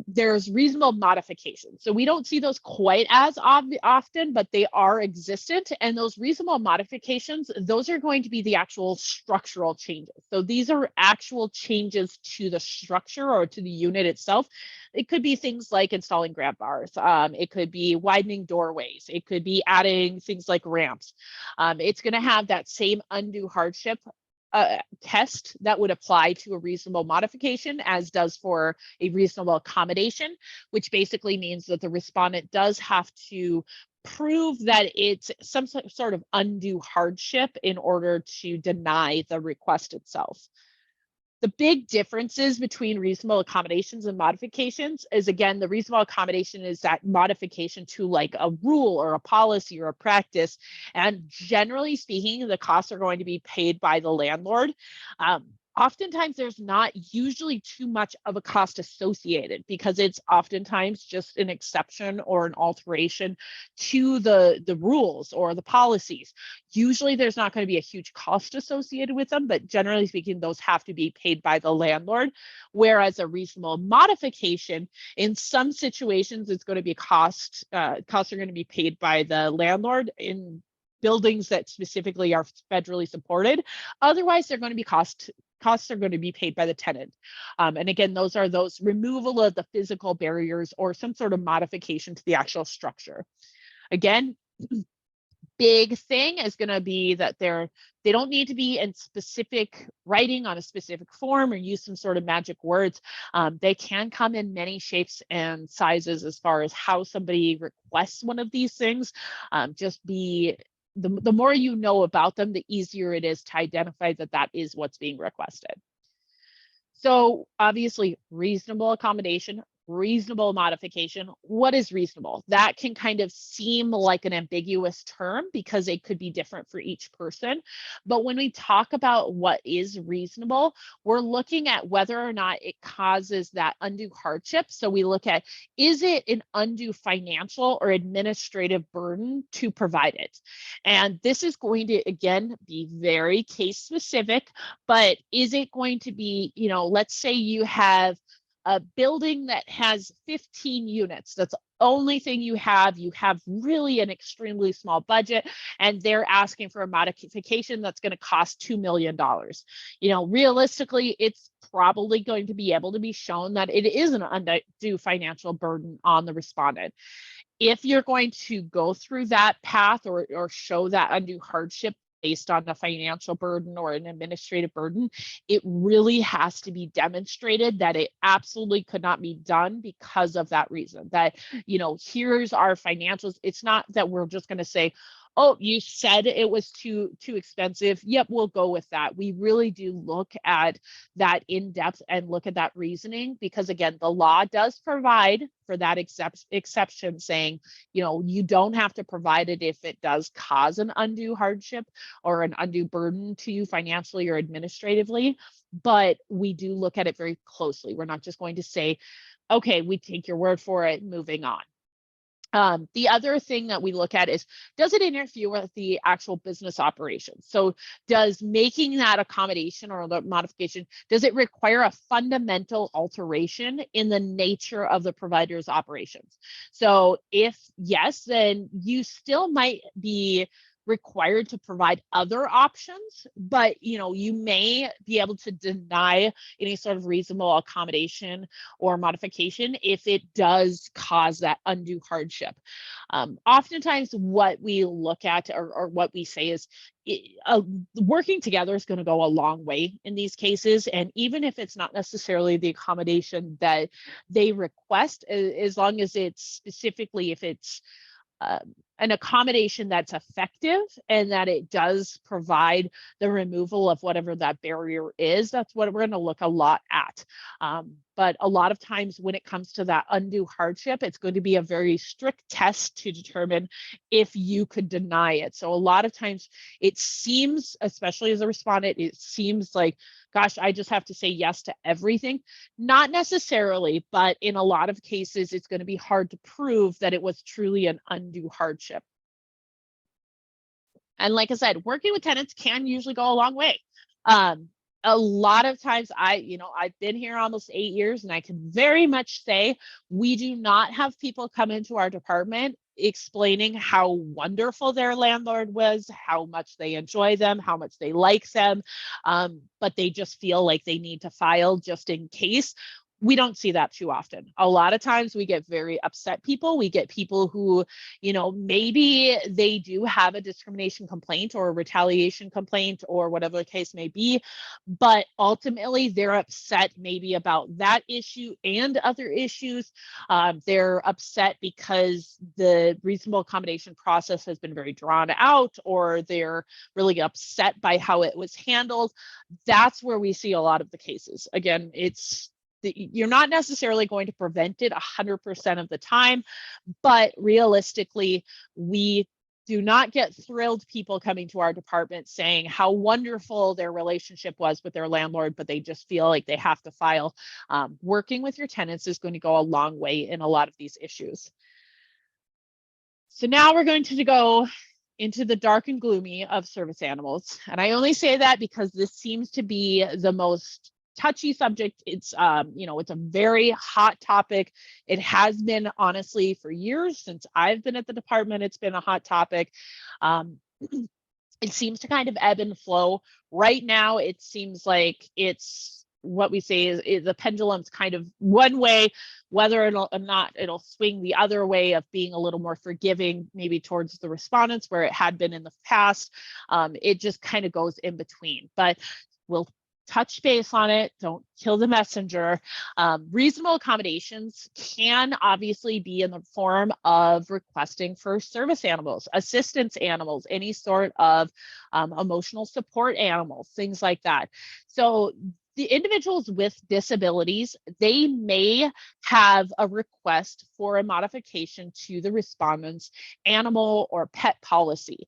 there's reasonable modifications. So we don't see those quite as often, but they are existent. And those reasonable modifications, those are going to be the actual structural changes. So these are actual changes to the structure or to the unit itself. It could be things like installing grab bars. It could be widening doorways. It could be adding things like ramps. It's going to have that same undue hardship test that would apply to a reasonable modification as does for a reasonable accommodation, which basically means that the respondent does have to prove that it's some sort of undue hardship in order to deny the request itself. The big differences between reasonable accommodations and modifications is, again, the reasonable accommodation is that modification to like a rule or a policy or a practice. And generally speaking, the costs are going to be paid by the landlord. Oftentimes, there's not usually too much of a cost associated because it's oftentimes just an exception or an alteration to the rules or the policies. Usually, there's not going to be a huge cost associated with them, but generally speaking, those have to be paid by the landlord. Whereas a reasonable modification, in some situations, it's going to be costs are going to be paid by the landlord in buildings that specifically are federally supported. Otherwise, they're going to be costs are going to be paid by the tenant. And again, those are those removal of the physical barriers or some sort of modification to the actual structure. Again, big thing is going to be that they don't need to be in specific writing on a specific form or use some sort of magic words. They can come in many shapes and sizes as far as how somebody requests one of these things. Just be the more you know about them, the easier it is to identify that that is what's being requested. So obviously, reasonable accommodation, reasonable modification. What is reasonable? That can kind of seem like an ambiguous term because it could be different for each person. But when we talk about what is reasonable, we're looking at whether or not it causes that undue hardship. So we look at, is it an undue financial or administrative burden to provide it? And this is going to, again, be very case specific, but is it going to be, let's say you have a building that has 15 units. That's the only thing you have. You have really an extremely small budget, and they're asking for a modification that's going to cost $2 million. Realistically, it's probably going to be able to be shown that it is an undue financial burden on the respondent. If you're going to go through that path or show that undue hardship based on a financial burden or an administrative burden, it really has to be demonstrated that it absolutely could not be done because of that reason. That, here's our financials. It's not that we're just going to say, oh, you said it was too expensive. Yep, we'll go with that. We really do look at that in depth and look at that reasoning, because again, the law does provide for that exception, saying, you don't have to provide it if it does cause an undue hardship or an undue burden to you financially or administratively. But we do look at it very closely. We're not just going to say, okay, we take your word for it, moving on. The other thing that we look at is, does it interfere with the actual business operations? So does making that accommodation or the modification, does it require a fundamental alteration in the nature of the provider's operations? So if yes, then you still might be required to provide other options, but you may be able to deny any sort of reasonable accommodation or modification if it does cause that undue hardship. Oftentimes what we look at or what we say is working together is going to go a long way in these cases. And even if it's not necessarily the accommodation that they request, as long as it's specifically, if it's an accommodation that's effective and that it does provide the removal of whatever that barrier is, that's what we're going to look a lot at. But a lot of times when it comes to that undue hardship, it's going to be a very strict test to determine if you could deny it. So a lot of times it seems, especially as a respondent, it seems like, gosh, I just have to say yes to everything. Not necessarily, but in a lot of cases, it's going to be hard to prove that it was truly an undue hardship. And like I said, working with tenants can usually go a long way. A lot of times I've been here almost 8 years, and I can very much say we do not have people come into our department explaining how wonderful their landlord was, how much they enjoy them, how much they like them, but they just feel like they need to file just in case. We don't see that too often. A lot of times we get very upset people. We get people who, maybe they do have a discrimination complaint or a retaliation complaint or whatever the case may be, but ultimately they're upset maybe about that issue and other issues. They're upset because the reasonable accommodation process has been very drawn out, or they're really upset by how it was handled. That's where we see a lot of the cases. Again, you're not necessarily going to prevent it 100% of the time, but realistically, we do not get thrilled people coming to our department saying how wonderful their relationship was with their landlord, but they just feel like they have to file. Working with your tenants is going to go a long way in a lot of these issues. So now we're going to go into the dark and gloomy of service animals. And I only say that because this seems to be the most touchy subject. It's it's a very hot topic. It has been, honestly, for years since I've been at the department. It's been a hot topic. It seems to kind of ebb and flow. Right now, it seems like it's what we say is the pendulum's kind of one way, whether it'll swing the other way of being a little more forgiving, maybe towards the respondents, where it had been in the past. It just kind of goes in between, but we'll touch base on it. Don't kill the messenger. Reasonable accommodations can obviously be in the form of requesting for service animals, assistance animals, any sort of emotional support animals, things like that. So the individuals with disabilities, they may have a request for a modification to the respondent's animal or pet policy.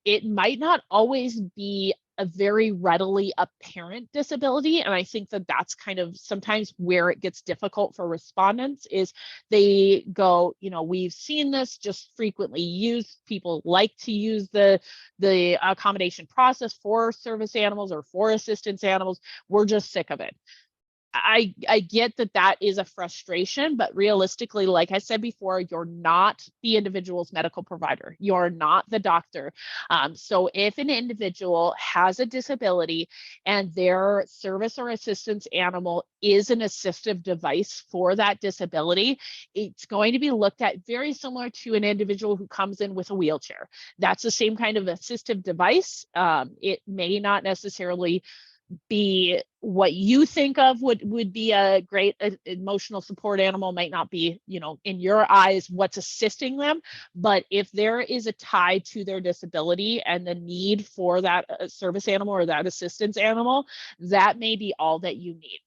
It might not always be a very readily apparent disability. And I think that that's kind of sometimes where it gets difficult for respondents is they go, we've seen this just frequently used. People like to use the accommodation process for service animals or for assistance animals. We're just sick of it. I get that is a frustration, but realistically, like I said before, you're not the individual's medical provider. You're not the doctor. So if an individual has a disability and their service or assistance animal is an assistive device for that disability, it's going to be looked at very similar to an individual who comes in with a wheelchair. That's the same kind of assistive device. It may not necessarily be what you think of would be a great emotional support animal, might not be, in your eyes, what's assisting them. But if there is a tie to their disability and the need for that service animal or that assistance animal, that may be all that you need.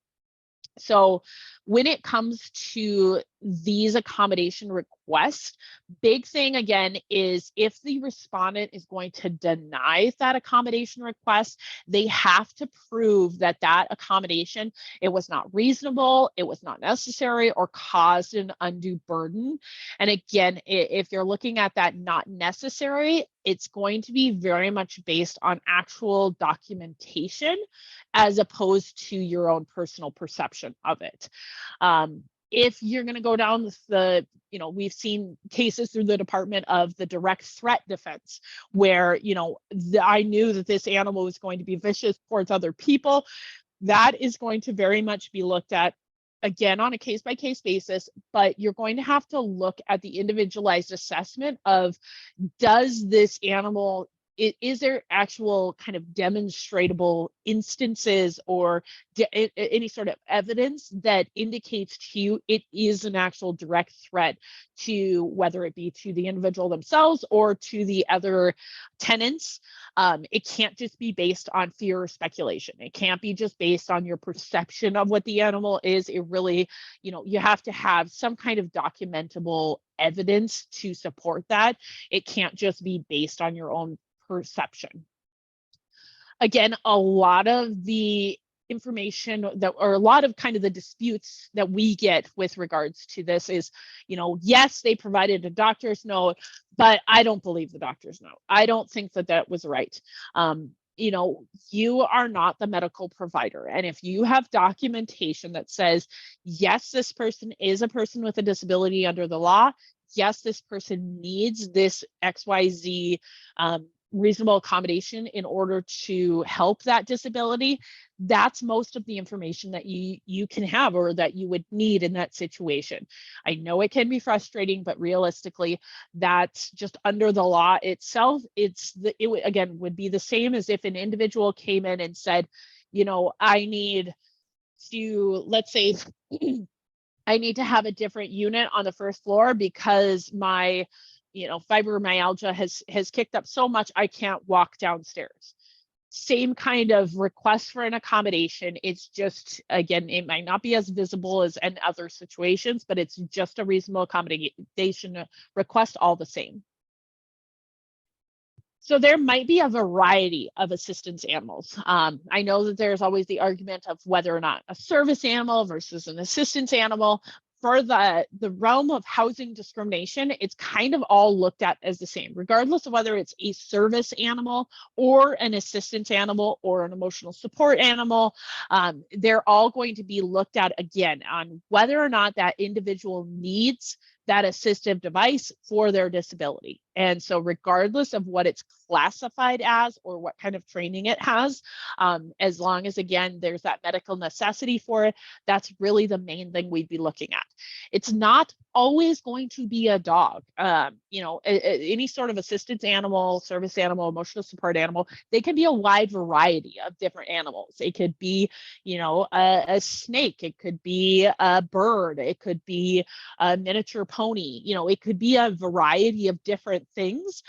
So when it comes to these accommodation requests, big thing again is if the respondent is going to deny that accommodation request, they have to prove that that accommodation, it was not reasonable, it was not necessary, or caused an undue burden. And again, if you're looking at that not necessary, it's going to be very much based on actual documentation as opposed to your own personal perception of it. If you're going to go down we've seen cases through the department of the direct threat defense where, I knew that this animal was going to be vicious towards other people. That is going to very much be looked at again on a case-by-case basis, but you're going to have to look at the individualized assessment of, does this animal, is there actual kind of demonstrable instances or any sort of evidence that indicates to you it is an actual direct threat to, whether it be to the individual themselves or to the other tenants? It can't just be based on fear or speculation. It can't be just based on your perception of what the animal is. It really, you have to have some kind of documentable evidence to support that. It can't just be based on your own perception. Again, a lot of the information or a lot of kind of the disputes that we get with regards to this is, yes, they provided a doctor's note, but I don't believe the doctor's note. I don't think that was right. You are not the medical provider. And if you have documentation that says, yes, this person is a person with a disability under the law, yes, this person needs this XYZ reasonable accommodation in order to help that disability, that's most of the information that you can have or that you would need in that situation. I know it can be frustrating, but realistically, that's just under the law itself. It would be the same as if an individual came in and said, I need to, let's say, I need to have a different unit on the first floor because my fibromyalgia has kicked up so much I can't walk downstairs. Same kind of request for an accommodation. It's just, again, it might not be as visible as in other situations, but it's just a reasonable accommodation request all the same. So there might be a variety of assistance animals. I know that there's always the argument of whether or not a service animal versus an assistance animal. For the realm of housing discrimination, it's kind of all looked at as the same, regardless of whether it's a service animal or an assistance animal or an emotional support animal. They're all going to be looked at again on whether or not that individual needs that assistive device for their disability. And so regardless of what it's classified as or what kind of training it has, as long as, again, there's that medical necessity for it, that's really the main thing we'd be looking at. It's not always going to be a dog. Any sort of assistance animal, service animal, emotional support animal, they can be a wide variety of different animals. It could be, a snake, it could be a bird, it could be a miniature pony, it could be a variety of different things.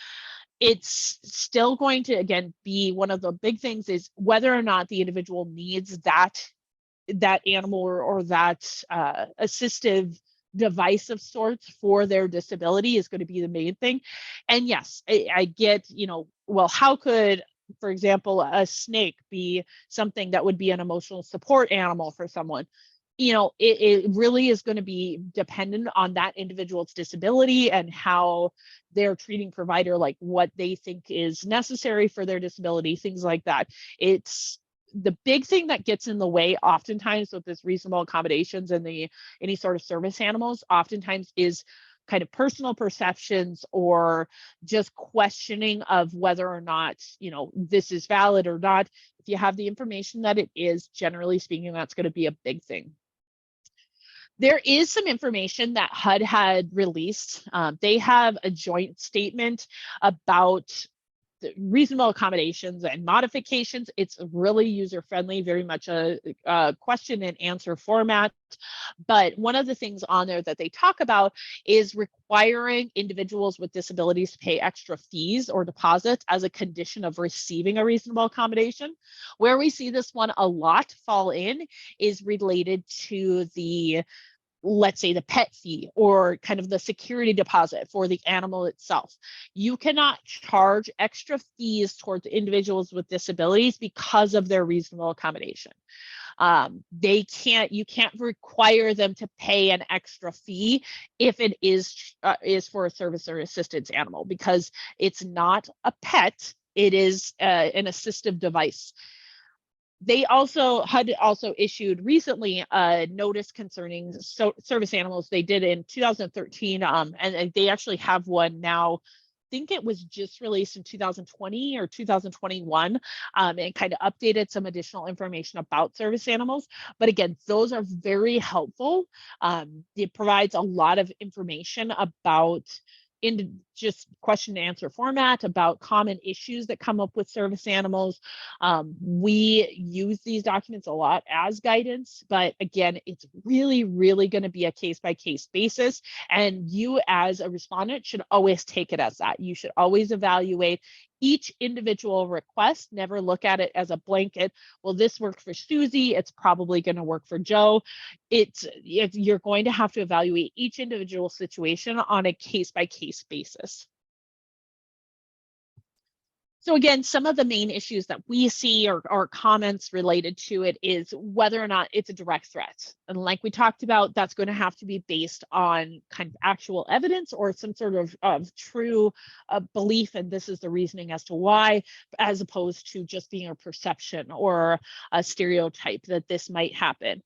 it's still going to, again, be one of the big things is whether or not the individual needs that animal or that assistive device of sorts for their disability is going to be the main thing. And yes, I get, well, how could, for example, a snake be something that would be an emotional support animal for someone? It really is going to be dependent on that individual's disability and how their treating provider, like what they think is necessary for their disability, things like that. It's the big thing that gets in the way oftentimes with this reasonable accommodations and any sort of service animals oftentimes is kind of personal perceptions or just questioning of whether or not, this is valid or not. If you have the information that it is, generally speaking, that's going to be a big thing. There is some information that HUD had released. They have a joint statement about the reasonable accommodations and modifications. It's really user-friendly, very much a question and answer format. But one of the things on there that they talk about is requiring individuals with disabilities to pay extra fees or deposits as a condition of receiving a reasonable accommodation. Where we see this one a lot fall in is related to the, let's say, the pet fee or kind of the security deposit for the animal itself. You cannot charge extra fees towards individuals with disabilities because of their reasonable accommodation. You can't require them to pay an extra fee if it is for a service or assistance animal, because it's not a pet, it is an assistive device. HUD also issued recently a notice concerning service animals. They did in 2013, and they actually have one now. I think it was just released in 2020 or 2021, and kind of updated some additional information about service animals. But again, those are very helpful. It provides a lot of information about in just question and answer format about common issues that come up with service animals. We use these documents a lot as guidance, but again, it's really, really going to be a case-by-case basis. And you as a respondent should always take it as that. You should always evaluate each individual request, never look at it as a blanket. Well, this worked for Susie, it's probably going to work for Joe. You're going to have to evaluate each individual situation on a case-by-case basis. So again, some of the main issues that we see or comments related to it is whether or not it's a direct threat. And like we talked about, that's going to have to be based on kind of actual evidence or some sort of true belief, and this is the reasoning as to why, as opposed to just being a perception or a stereotype that this might happen.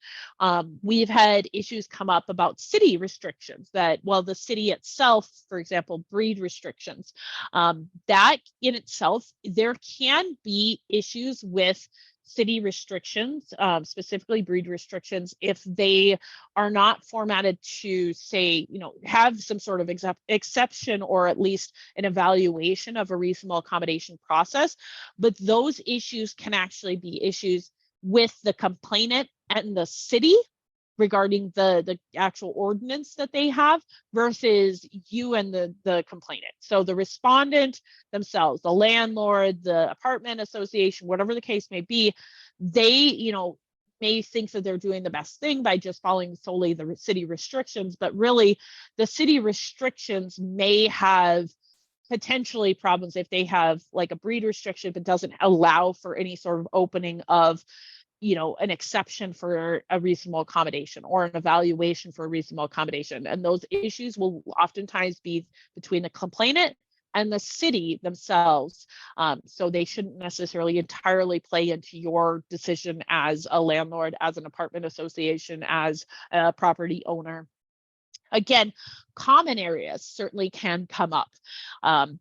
We've had issues come up about city restrictions that, well, the city itself, for example, breed restrictions, that in itself, there can be issues with city restrictions, specifically breed restrictions, if they are not formatted to say, have some sort of exception or at least an evaluation of a reasonable accommodation process. But those issues can actually be issues with the complainant and the city regarding the actual ordinance that they have versus you and the complainant. So the respondent themselves, the landlord, the apartment association, whatever the case may be, they, may think that they're doing the best thing by just following solely the city restrictions, but really the city restrictions may have potentially problems if they have like a breed restriction but doesn't allow for any sort of opening of an exception for a reasonable accommodation or an evaluation for a reasonable accommodation. And those issues will oftentimes be between the complainant and the city themselves. So they shouldn't necessarily entirely play into your decision as a landlord, as an apartment association, as a property owner. Again, common areas certainly can come up.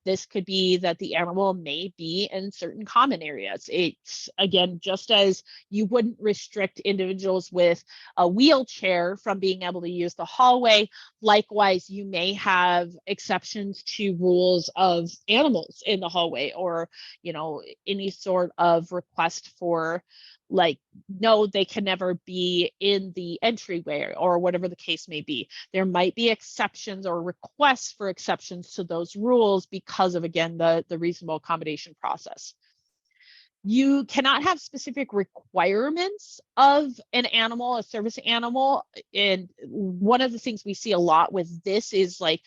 This could be that the animal may be in certain common areas. It's, again, just as you wouldn't restrict individuals with a wheelchair from being able to use the hallway, likewise, you may have exceptions to rules of animals in the hallway or, any sort of request for like, no, they can never be in the entryway or whatever the case may be. There might be exceptions or requests for exceptions to those rules because of, again, the reasonable accommodation process. You cannot have specific requirements of an animal, a service animal. And one of the things we see a lot with this is like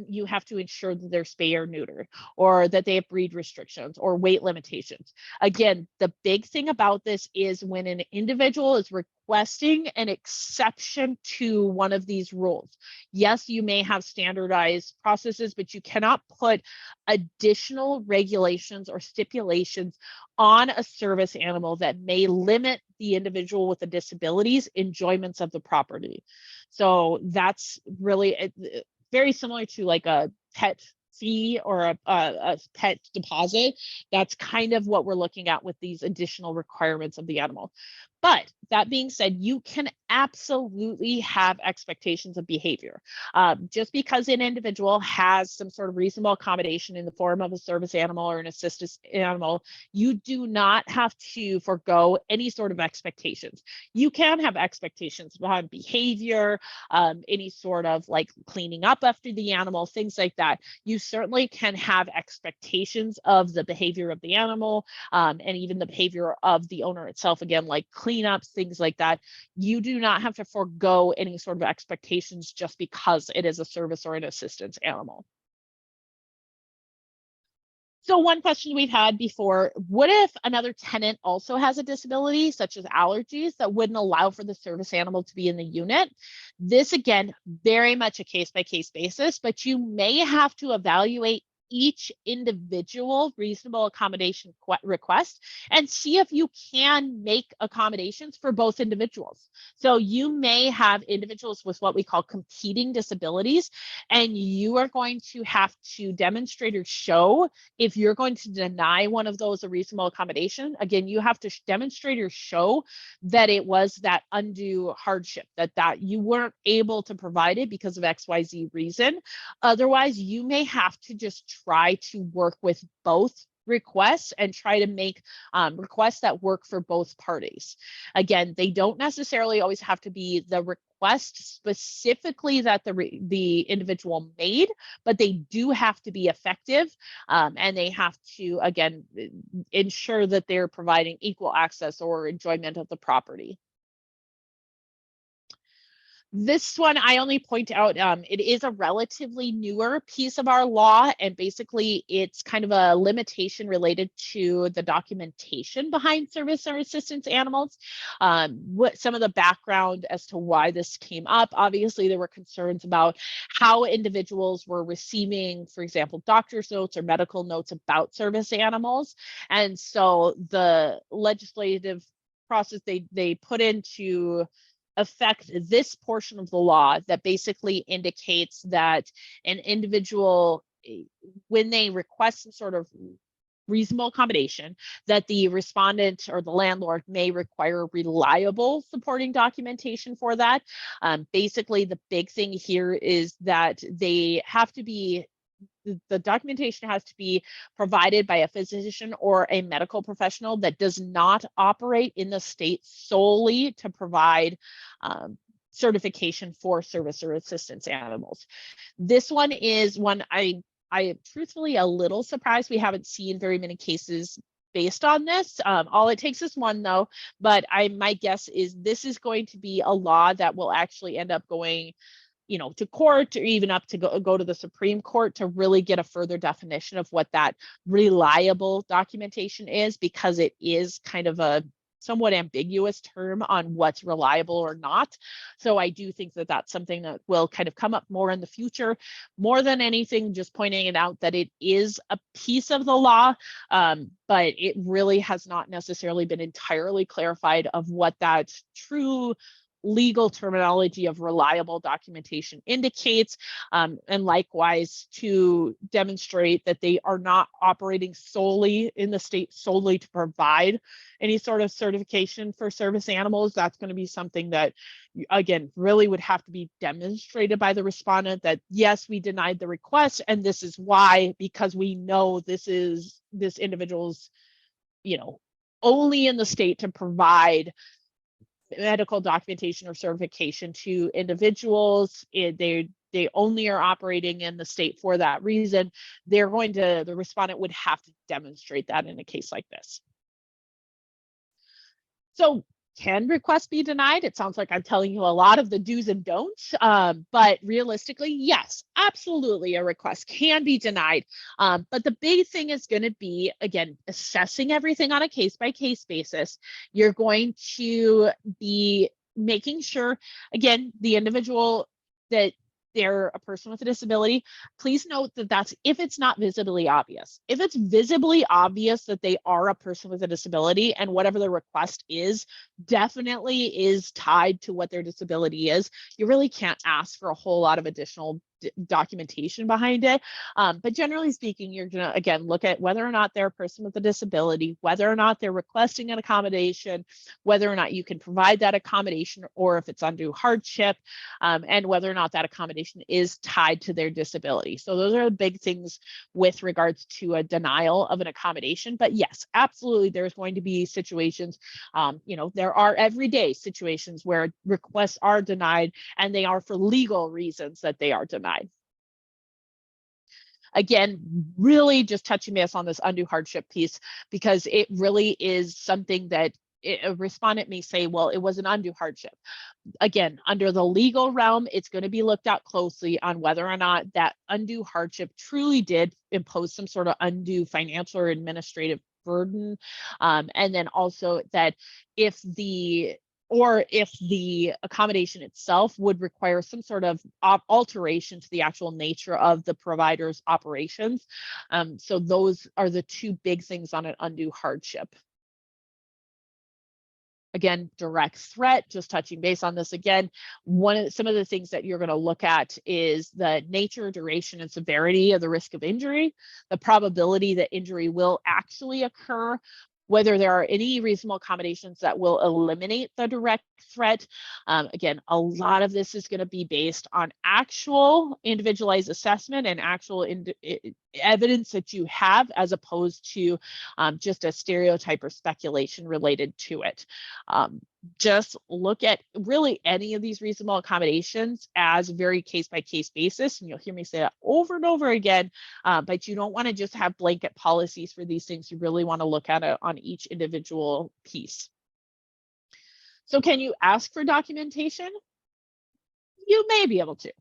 you have to ensure that they're spay or neutered, or that they have breed restrictions or weight limitations. Again, the big thing about this is when an individual is requesting an exception to one of these rules. Yes, you may have standardized processes, but you cannot put additional regulations or stipulations on a service animal that may limit the individual with the disabilities enjoyments of the property. So that's really very similar to like a pet fee or a pet deposit. That's kind of what we're looking at with these additional requirements of the animal. But that being said, you can absolutely have expectations of behavior. Just because an individual has some sort of reasonable accommodation in the form of a service animal or an assisted animal, you do not have to forego any sort of expectations. You can have expectations on behavior, any sort of like cleaning up after the animal, things like that. You certainly can have expectations of the behavior of the animal, and even the behavior of the owner itself, again, like cleanups, things like that. You do not have to forego any sort of expectations just because it is a service or an assistance animal. So one question we've had before, what if another tenant also has a disability, such as allergies, that wouldn't allow for the service animal to be in the unit? This, again, very much a case-by-case basis, but you may have to evaluate each individual reasonable accommodation request and see if you can make accommodations for both individuals. So you may have individuals with what we call competing disabilities, and you are going to have to demonstrate or show if you're going to deny one of those a reasonable accommodation. Again, you have to demonstrate or show that it was that undue hardship, that you weren't able to provide it because of XYZ reason. Otherwise, you may have to just try to work with both requests and try to make requests that work for both parties. Again, they don't necessarily always have to be the request specifically that the individual made, but they do have to be effective, and they have to, again, ensure that they're providing equal access or enjoyment of the property. This one I only point out, it is a relatively newer piece of our law, and basically it's kind of a limitation related to the documentation behind service or assistance animals. What some of the background as to why this came up, obviously there were concerns about how individuals were receiving, for example, doctor's notes or medical notes about service animals. And so the legislative process they put into affect this portion of the law that basically indicates that an individual, when they request some sort of reasonable accommodation, that the respondent or the landlord may require reliable supporting documentation for that. Basically, the big thing here is that they have to be the documentation has to be provided by a physician or a medical professional that does not operate in the state solely to provide certification for service or assistance animals. This one is one I am truthfully a little surprised we haven't seen very many cases based on this. All it takes is one though, but my guess is this is going to be a law that will actually end up going to court or even up to go to the Supreme Court to really get a further definition of what that reliable documentation is, because it is kind of a somewhat ambiguous term on what's reliable or not. So I do think that that's something that will kind of come up more in the future. More than anything, just pointing it out that it is a piece of the law, but it really has not necessarily been entirely clarified of what that true legal terminology of reliable documentation indicates, and likewise to demonstrate that they are not operating solely in the state solely to provide any sort of certification for service animals. That's going to be something that, again, really would have to be demonstrated by the respondent that yes, we denied the request and this is why, because we know this individual's only in the state to provide medical documentation or certification to individuals. They only are operating in the state for that reason. The respondent would have to demonstrate that in a case like this. So can requests be denied? It sounds like I'm telling you a lot of the do's and don'ts, but realistically, yes, absolutely, a request can be denied. But the big thing is going to be, again, assessing everything on a case-by-case basis. You're going to be making sure, again, the individual that they're a person with a disability. Please note that that's if it's not visibly obvious. If it's visibly obvious that they are a person with a disability and whatever the request is definitely is tied to what their disability is, you really can't ask for a whole lot of additional documentation behind it. But generally speaking, you're going to, again, look at whether or not they're a person with a disability, whether or not they're requesting an accommodation, whether or not you can provide that accommodation, or if it's undue hardship, and whether or not that accommodation is tied to their disability. So those are the big things with regards to a denial of an accommodation. But yes, absolutely, there's going to be situations, there are everyday situations where requests are denied, and they are for legal reasons that they are denied. Again, really just touching base on this undue hardship piece, because it really is something that a respondent may say, well, it was an undue hardship. Again, under the legal realm, it's going to be looked at closely on whether or not that undue hardship truly did impose some sort of undue financial or administrative burden. And then also that if the accommodation itself would require some sort of alteration to the actual nature of the provider's operations. So those are the two big things on an undue hardship. Again, direct threat, just touching base on this again, some of the things that you're going to look at is the nature, duration, and severity of the risk of injury, the probability that injury will actually occur, whether there are any reasonable accommodations that will eliminate the direct threat. Again, a lot of this is going to be based on actual individualized assessment and actual evidence that you have, as opposed to just a stereotype or speculation related to it. Just look at really any of these reasonable accommodations as very case-by-case basis. And you'll hear me say that over and over again, but you don't want to just have blanket policies for these things. You really want to look at it on each individual piece. So can you ask for documentation? You may be able to.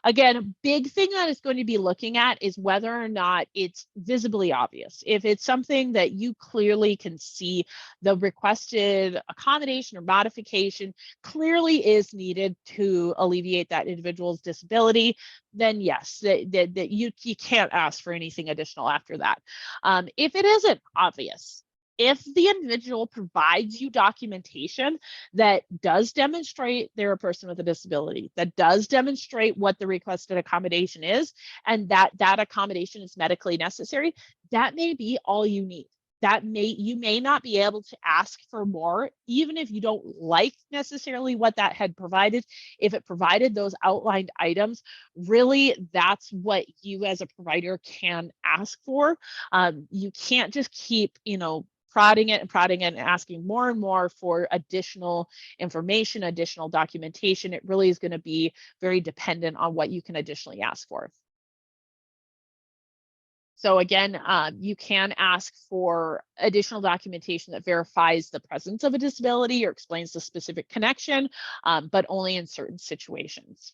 Again, a big thing that is going to be looking at is whether or not it's visibly obvious. If it's something that you clearly can see the requested accommodation or modification clearly is needed to alleviate that individual's disability, then yes, that you can't ask for anything additional after that. If it isn't obvious, if the individual provides you documentation that does demonstrate they're a person with a disability, that does demonstrate what the requested accommodation is, and that accommodation is medically necessary, that may be all you need. You may not be able to ask for more, even if you don't like necessarily what that had provided. If it provided those outlined items, really that's what you as a provider can ask for. You can't just keep, prodding it and asking more and more for additional information, additional documentation. It really is going to be very dependent on what you can additionally ask for. So again, you can ask for additional documentation that verifies the presence of a disability or explains the specific connection, but only in certain situations.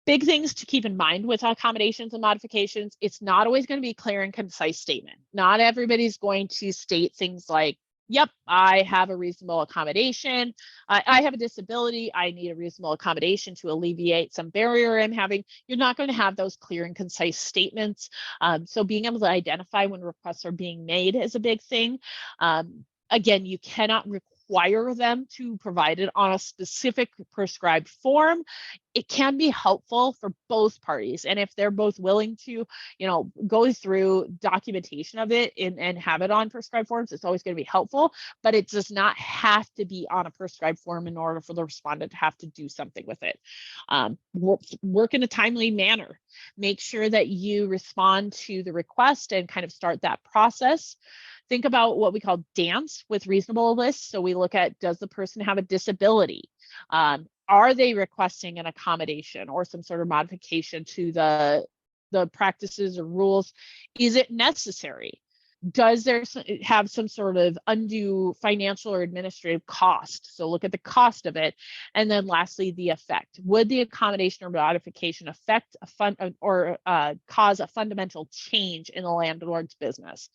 Big things to keep in mind with accommodations and modifications, it's not always going to be a clear and concise statement. Not everybody's going to state things like, yep, I have a reasonable accommodation. I have a disability. I need a reasonable accommodation to alleviate some barrier I'm having. You're not going to have those clear and concise statements. So being able to identify when requests are being made is a big thing. Again, you cannot require them to provide it on a specific prescribed form. it can be helpful for both parties. And if they're both willing to, go through documentation of it and have it on prescribed forms, it's always going to be helpful, but it does not have to be on a prescribed form in order for the respondent to have to do something with it. Work in a timely manner. Make sure that you respond to the request and kind of start that process. Think about what we call dance with reasonableness. So we look at, does the person have a disability? Are they requesting an accommodation or some sort of modification to the practices or rules? Is it necessary? Does there have some sort of undue financial or administrative cost? So look at the cost of it. And then lastly, the effect. Would the accommodation or modification affect a fund or cause a fundamental change in the landlord's business?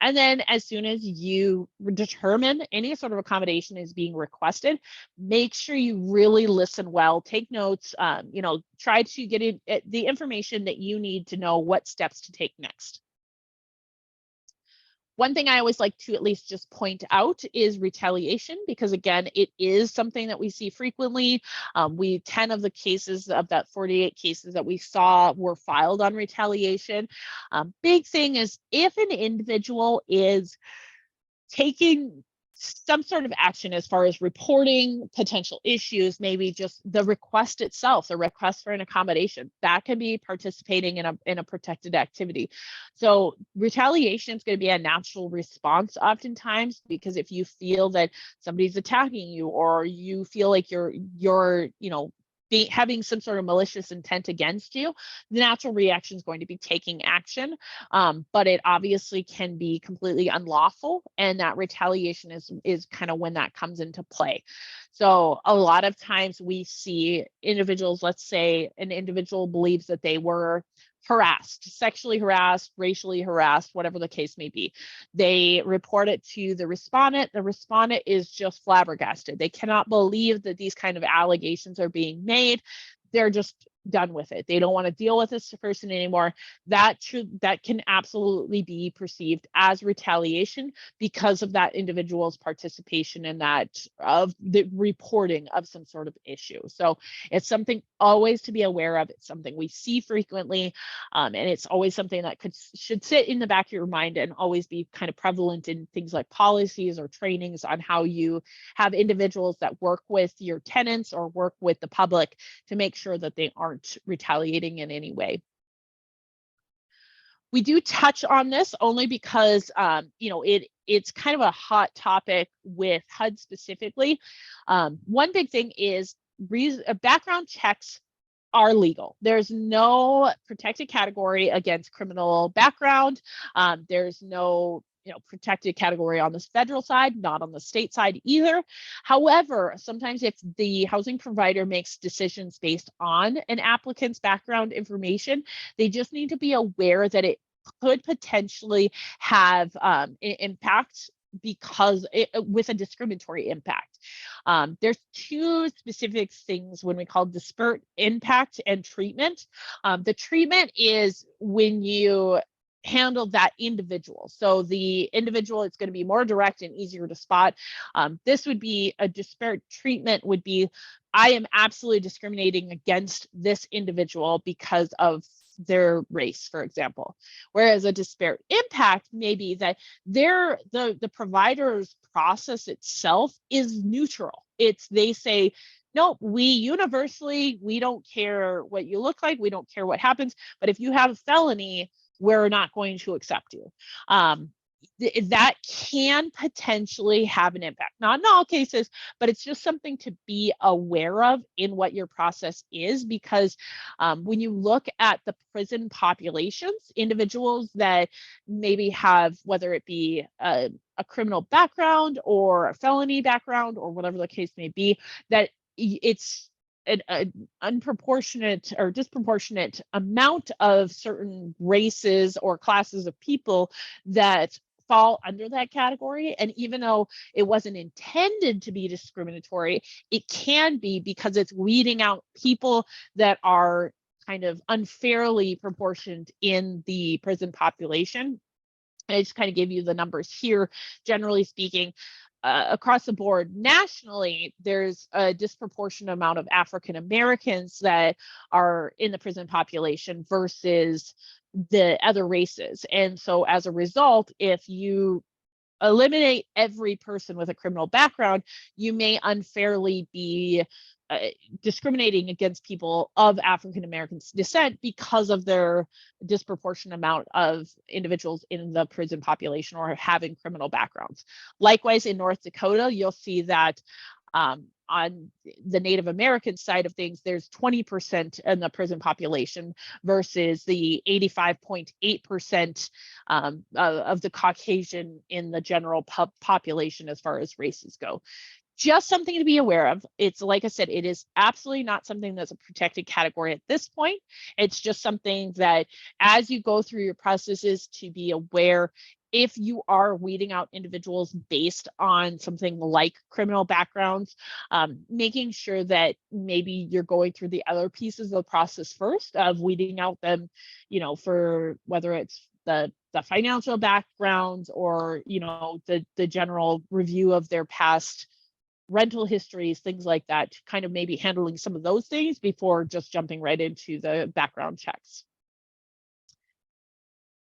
And then as soon as you determine any sort of accommodation is being requested, make sure you really listen well, take notes, try to get the information that you need to know what steps to take next. One thing I always like to at least just point out is retaliation, because again, it is something that we see frequently. 10 of the cases of that 48 cases that we saw were filed on retaliation. Big thing is, if an individual is taking some sort of action as far as reporting potential issues, maybe just the request itself, the request for an accommodation, that can be participating in a protected activity. So retaliation is going to be a natural response oftentimes, because if you feel that somebody's attacking you, or you feel like you're having some sort of malicious intent against you, the natural reaction is going to be taking action. But it obviously can be completely unlawful, and that retaliation is kind of when that comes into play. So a lot of times we see individuals, let's say an individual believes that they were harassed, sexually harassed, racially harassed, whatever the case may be. They report it to the respondent. The respondent is just flabbergasted. They cannot believe that these kind of allegations are being made. They're just done with it. They don't want to deal with this person anymore. That can absolutely be perceived as retaliation because of that individual's participation in that, of the reporting of some sort of issue. So it's something always to be aware of. It's something we see frequently, and it's always something that should sit in the back of your mind and always be kind of prevalent in things like policies or trainings on how you have individuals that work with your tenants or work with the public to make sure that they aren't retaliating in any way. We do touch on this only because it's kind of a hot topic with HUD specifically. One big thing is background checks are legal. There's no protected category against criminal background. There's no protected category on the federal side, not on the state side either. However, sometimes if the housing provider makes decisions based on an applicant's background information, they just need to be aware that it could potentially have impact, because with a discriminatory impact. There's two specific things when we call disparate impact and treatment. The treatment is when you handle that individual. So the individual is going to be more direct and easier to spot. This would be a disparate treatment, would be, I am absolutely discriminating against this individual because of their race, for example. Whereas a disparate impact may be that the provider's process itself is neutral. They say, no, we don't care what you look like, we don't care what happens, but if you have a felony, we're not going to accept you. That can potentially have an impact. Not in all cases, but it's just something to be aware of in what your process is, because when you look at the prison populations, individuals that maybe have, whether it be a criminal background or a felony background or whatever the case may be, that it's an unproportionate or disproportionate amount of certain races or classes of people that fall under that category. And even though it wasn't intended to be discriminatory, it can be, because it's weeding out people that are kind of unfairly proportioned in the prison population. I just kind of give you the numbers here. Generally speaking, across the board nationally, there's a disproportionate amount of African Americans that are in the prison population versus the other races. And so as a result, if you eliminate every person with a criminal background, you may unfairly be discriminating against people of African American descent because of their disproportionate amount of individuals in the prison population or having criminal backgrounds. Likewise, in North Dakota, you'll see that on the Native American side of things, there's 20% in the prison population versus the 85.8% of the Caucasian in the general population as far as races go. Just something to be aware of. It's like I said, it is absolutely not something that's a protected category at this point. It's just something that as you go through your processes to be aware, if you are weeding out individuals based on something like criminal backgrounds, making sure that maybe you're going through the other pieces of the process first of weeding out them, you know, for whether it's the financial backgrounds or, you know, the general review of their past rental histories, things like that, kind of maybe handling some of those things before just jumping right into the background checks.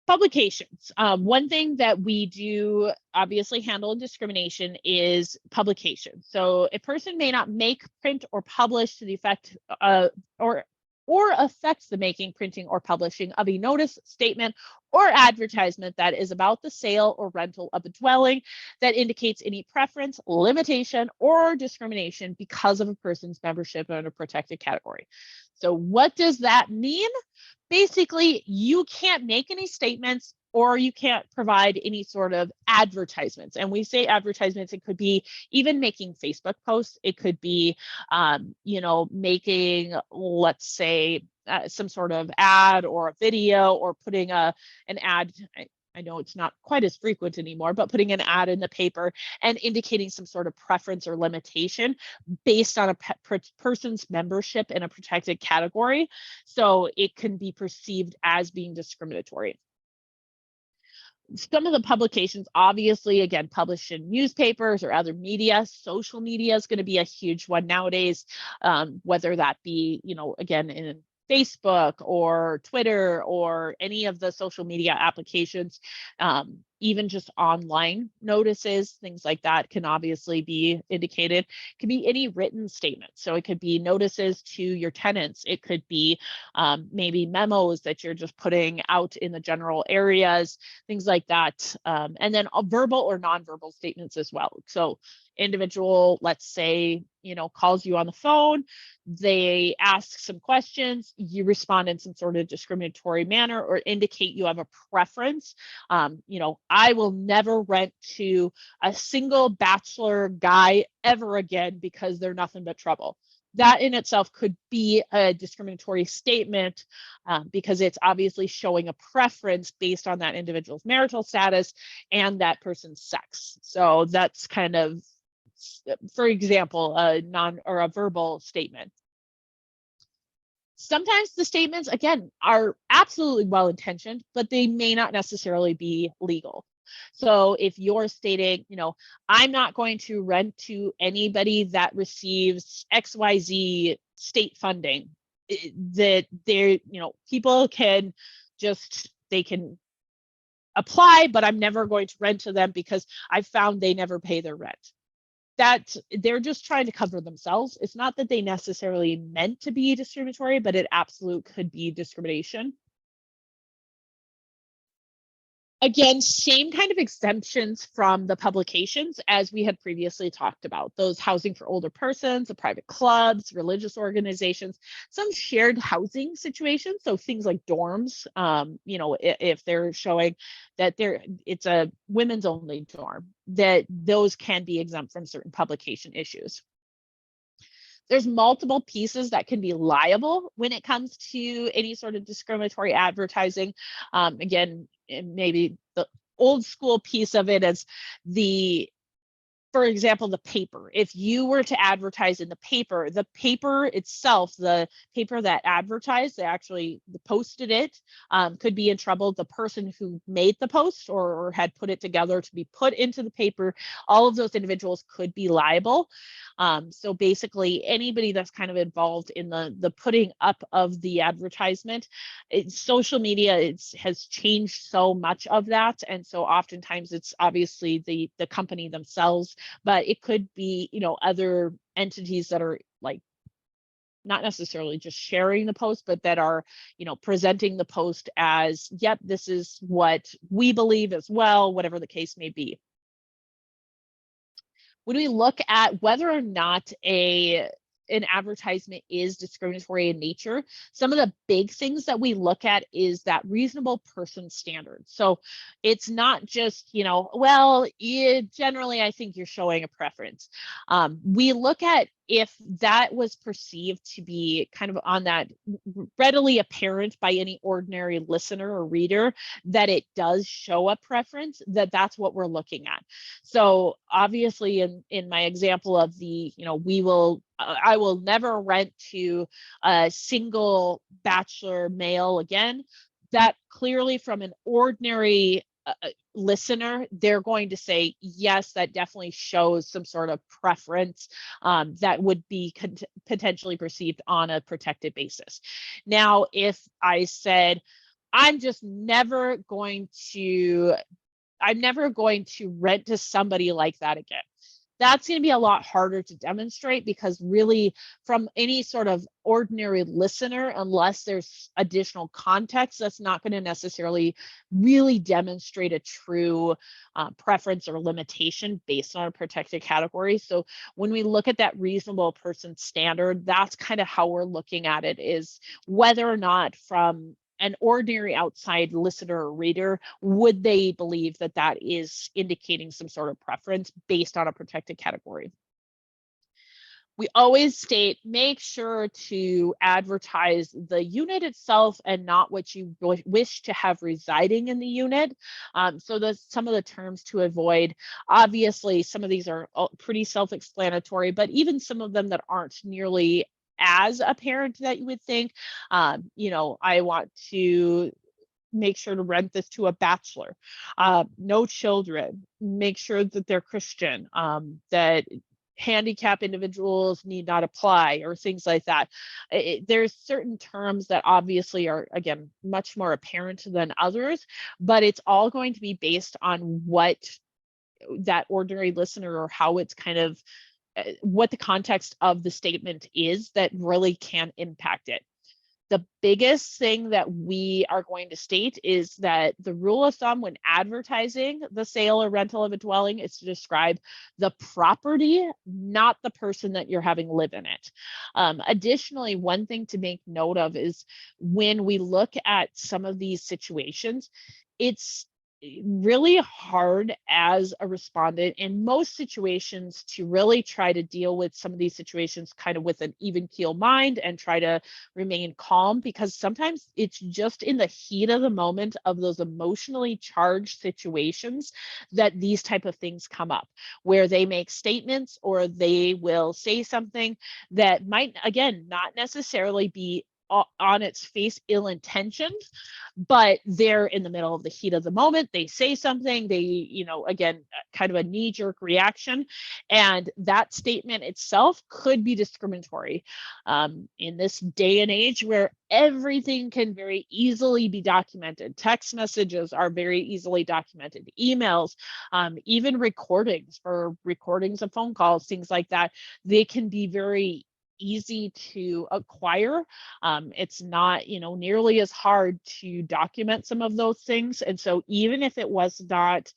Publications. One thing that we do obviously handle in discrimination is publication. So a person may not make, print, or publish to the effect or affects the making, printing, or publishing of a notice, statement, or advertisement that is about the sale or rental of a dwelling that indicates any preference, limitation, or discrimination because of a person's membership in a protected category. So what does that mean? Basically, you can't make any statements or you can't provide any sort of advertisements. And we say advertisements, it could be even making Facebook posts. It could be, you know, making, let's say, some sort of ad or a video or putting an ad. I know it's not quite as frequent anymore, but putting an ad in the paper and indicating some sort of preference or limitation based on a person's membership in a protected category. So it can be perceived as being discriminatory. Some of the publications, obviously, again, published in newspapers or other media. Social media is going to be a huge one nowadays, whether that be, you know, again, in Facebook or Twitter or any of the social media applications, even just online notices, things like that can obviously be indicated. It could be any written statement. So it could be notices to your tenants. It could be maybe memos that you're just putting out in the general areas, things like that. And then verbal or nonverbal statements as well. So individual, let's say, you know, calls you on the phone, they ask some questions, you respond in some sort of discriminatory manner or indicate you have a preference. You know, I will never rent to a single bachelor guy ever again because they're nothing but trouble. That in itself could be a discriminatory statement because it's obviously showing a preference based on that individual's marital status and that person's sex. So that's kind of, for example, a verbal statement. Sometimes the statements, again, are absolutely well-intentioned, but they may not necessarily be legal. So if you're stating, you know, I'm not going to rent to anybody that receives XYZ state funding, that they're, you know, people can just, they can apply, but I'm never going to rent to them because I found they never pay their rent. That they're just trying to cover themselves. It's not that they necessarily meant to be discriminatory, but it absolutely could be discrimination. Again, same kind of exemptions from the publications as we had previously talked about. Those housing for older persons, the private clubs, religious organizations, some shared housing situations. So things like dorms, you know, if they're showing that it's a women's only dorm, that those can be exempt from certain publication issues. There's multiple pieces that can be liable when it comes to any sort of discriminatory advertising. Again, maybe the old school piece of it is the for example, the paper. If you were to advertise in the paper itself, the paper that advertised, they actually posted it, could be in trouble. The person who made the post or had put it together to be put into the paper, all of those individuals could be liable. So basically, anybody that's kind of involved in the putting up of the advertisement, social media has changed so much of that, and so oftentimes it's obviously the company themselves, but it could be, other entities that are like not necessarily just sharing the post, but that are, presenting the post as, yep, this is what we believe as well, whatever the case may be. When we look at whether or not an advertisement is discriminatory in nature, some of the big things that we look at is that reasonable person standard. So it's not just, well, generally, I think you're showing a preference. We look at if that was perceived to be kind of on that readily apparent by any ordinary listener or reader that it does show a preference, that's what we're looking at. So obviously in my example of the, I will never rent to a single bachelor male again, that clearly from an ordinary listener, they're going to say, yes, that definitely shows some sort of preference that would be potentially perceived on a protected basis. Now, if I said, I'm never going to rent to somebody like that again, that's going to be a lot harder to demonstrate, because really from any sort of ordinary listener, unless there's additional context, that's not going to necessarily really demonstrate a true preference or limitation based on a protected category. So when we look at that reasonable person standard, that's kind of how we're looking at it, is whether or not from an ordinary outside listener or reader, would they believe that that is indicating some sort of preference based on a protected category? We always state, make sure to advertise the unit itself and not what you wish to have residing in the unit. So some of the terms to avoid, obviously, some of these are pretty self-explanatory, but even some of them that aren't nearly as apparent that you would think, I want to make sure to rent this to a bachelor, no children, make sure that they're Christian, that handicapped individuals need not apply, or things like that. There's certain terms that obviously are, again, much more apparent than others, but it's all going to be based on what that ordinary listener, or how it's kind of what the context of the statement is that really can impact it. The biggest thing that we are going to state is that the rule of thumb when advertising the sale or rental of a dwelling is to describe the property, not the person that you're having live in it. Additionally, one thing to make note of is when we look at some of these situations, it's really hard as a respondent in most situations to really try to deal with some of these situations kind of with an even keel mind and try to remain calm, because sometimes it's just in the heat of the moment of those emotionally charged situations that these type of things come up, where they make statements or they will say something that might, again, not necessarily be on its face ill-intentioned, but they're in the middle of the heat of the moment. They say something, they, again, kind of a knee-jerk reaction, and that statement itself could be discriminatory. In this day and age where everything can very easily be documented, text messages are very easily documented, emails, even recordings of phone calls, things like that, they can be very easy to acquire. It's not, nearly as hard to document some of those things. And so even if it was not,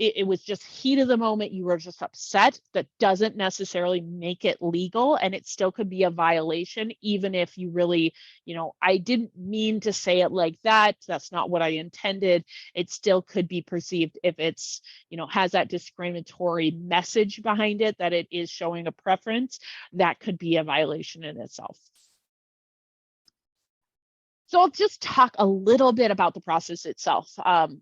it was just heat of the moment, you were just upset, that doesn't necessarily make it legal, and it still could be a violation, even if you really, I didn't mean to say it like that, that's not what I intended. It still could be perceived, if it's, has that discriminatory message behind it, that it is showing a preference, that could be a violation in itself. So I'll just talk a little bit about the process itself.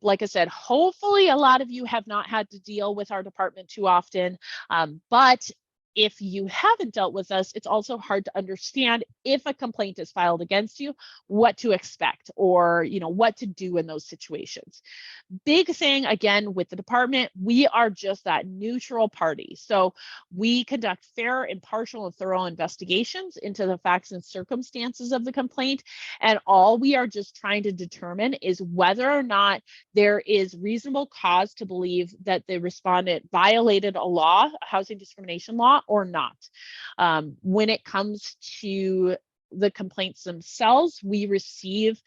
Like I said, hopefully a lot of you have not had to deal with our department too often, but if you haven't dealt with us, it's also hard to understand if a complaint is filed against you, what to expect, or what to do in those situations. Big thing again with the department, we are just that neutral party. So we conduct fair, impartial, and thorough investigations into the facts and circumstances of the complaint. And all we are just trying to determine is whether or not there is reasonable cause to believe that the respondent violated a law, a housing discrimination law, or not. When it comes to the complaints themselves, we receive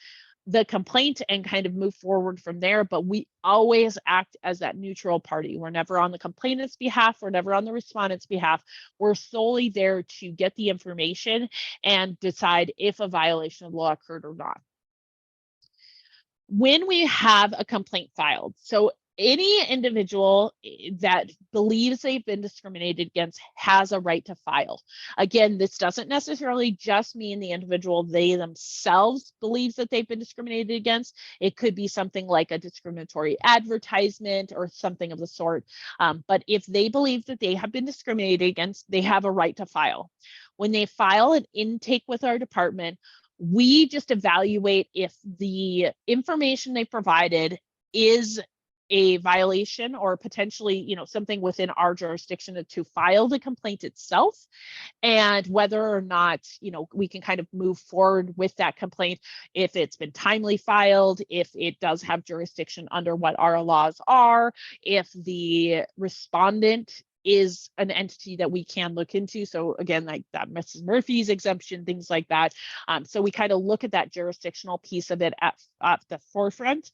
the complaint and kind of move forward from there, but we always act as that neutral party. We're never on the complainant's behalf, we're never on the respondent's behalf. We're solely there to get the information and decide if a violation of law occurred or not. When we have a complaint filed, so any individual that believes they've been discriminated against has a right to file. Again, this doesn't necessarily just mean the individual they themselves believes that they've been discriminated against. It could be something like a discriminatory advertisement or something of the sort. But if they believe that they have been discriminated against, they have a right to file. When they file an intake with our department, we just evaluate if the information they provided is a violation or potentially, something within our jurisdiction to file the complaint itself, and whether or not, we can kind of move forward with that complaint if it's been timely filed, if it does have jurisdiction under what our laws are, if the respondent is an entity that we can look into. So again, like that Mrs. Murphy's exemption, things like that. So we kind of look at that jurisdictional piece of it at the forefront.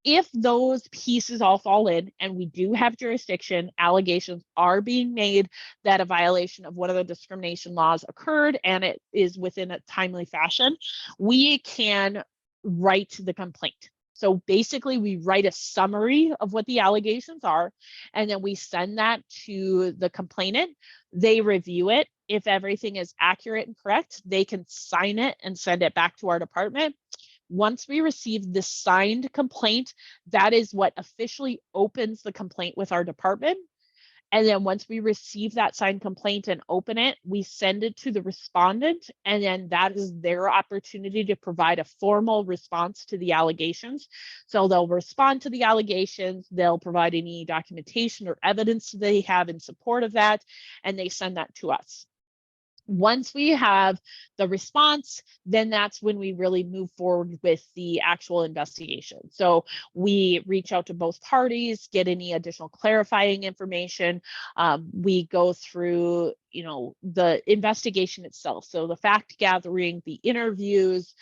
If those pieces all fall in and we do have jurisdiction, allegations are being made that a violation of one of the discrimination laws occurred and it is within a timely fashion, we can write the complaint. So basically we write a summary of what the allegations are, and then we send that to the complainant. They review it. If everything is accurate and correct, they can sign it and send it back to our department. Once we receive the signed complaint, that is what officially opens the complaint with our department. And then once we receive that signed complaint and open it, we send it to the respondent, and then that is their opportunity to provide a formal response to the allegations. So they'll respond to the allegations, they'll provide any documentation or evidence they have in support of that, and they send that to us. Once we have the response, then that's when we really move forward with the actual investigation. So we reach out to both parties, get any additional clarifying information. We go through, the investigation itself. So the fact gathering, the interviews,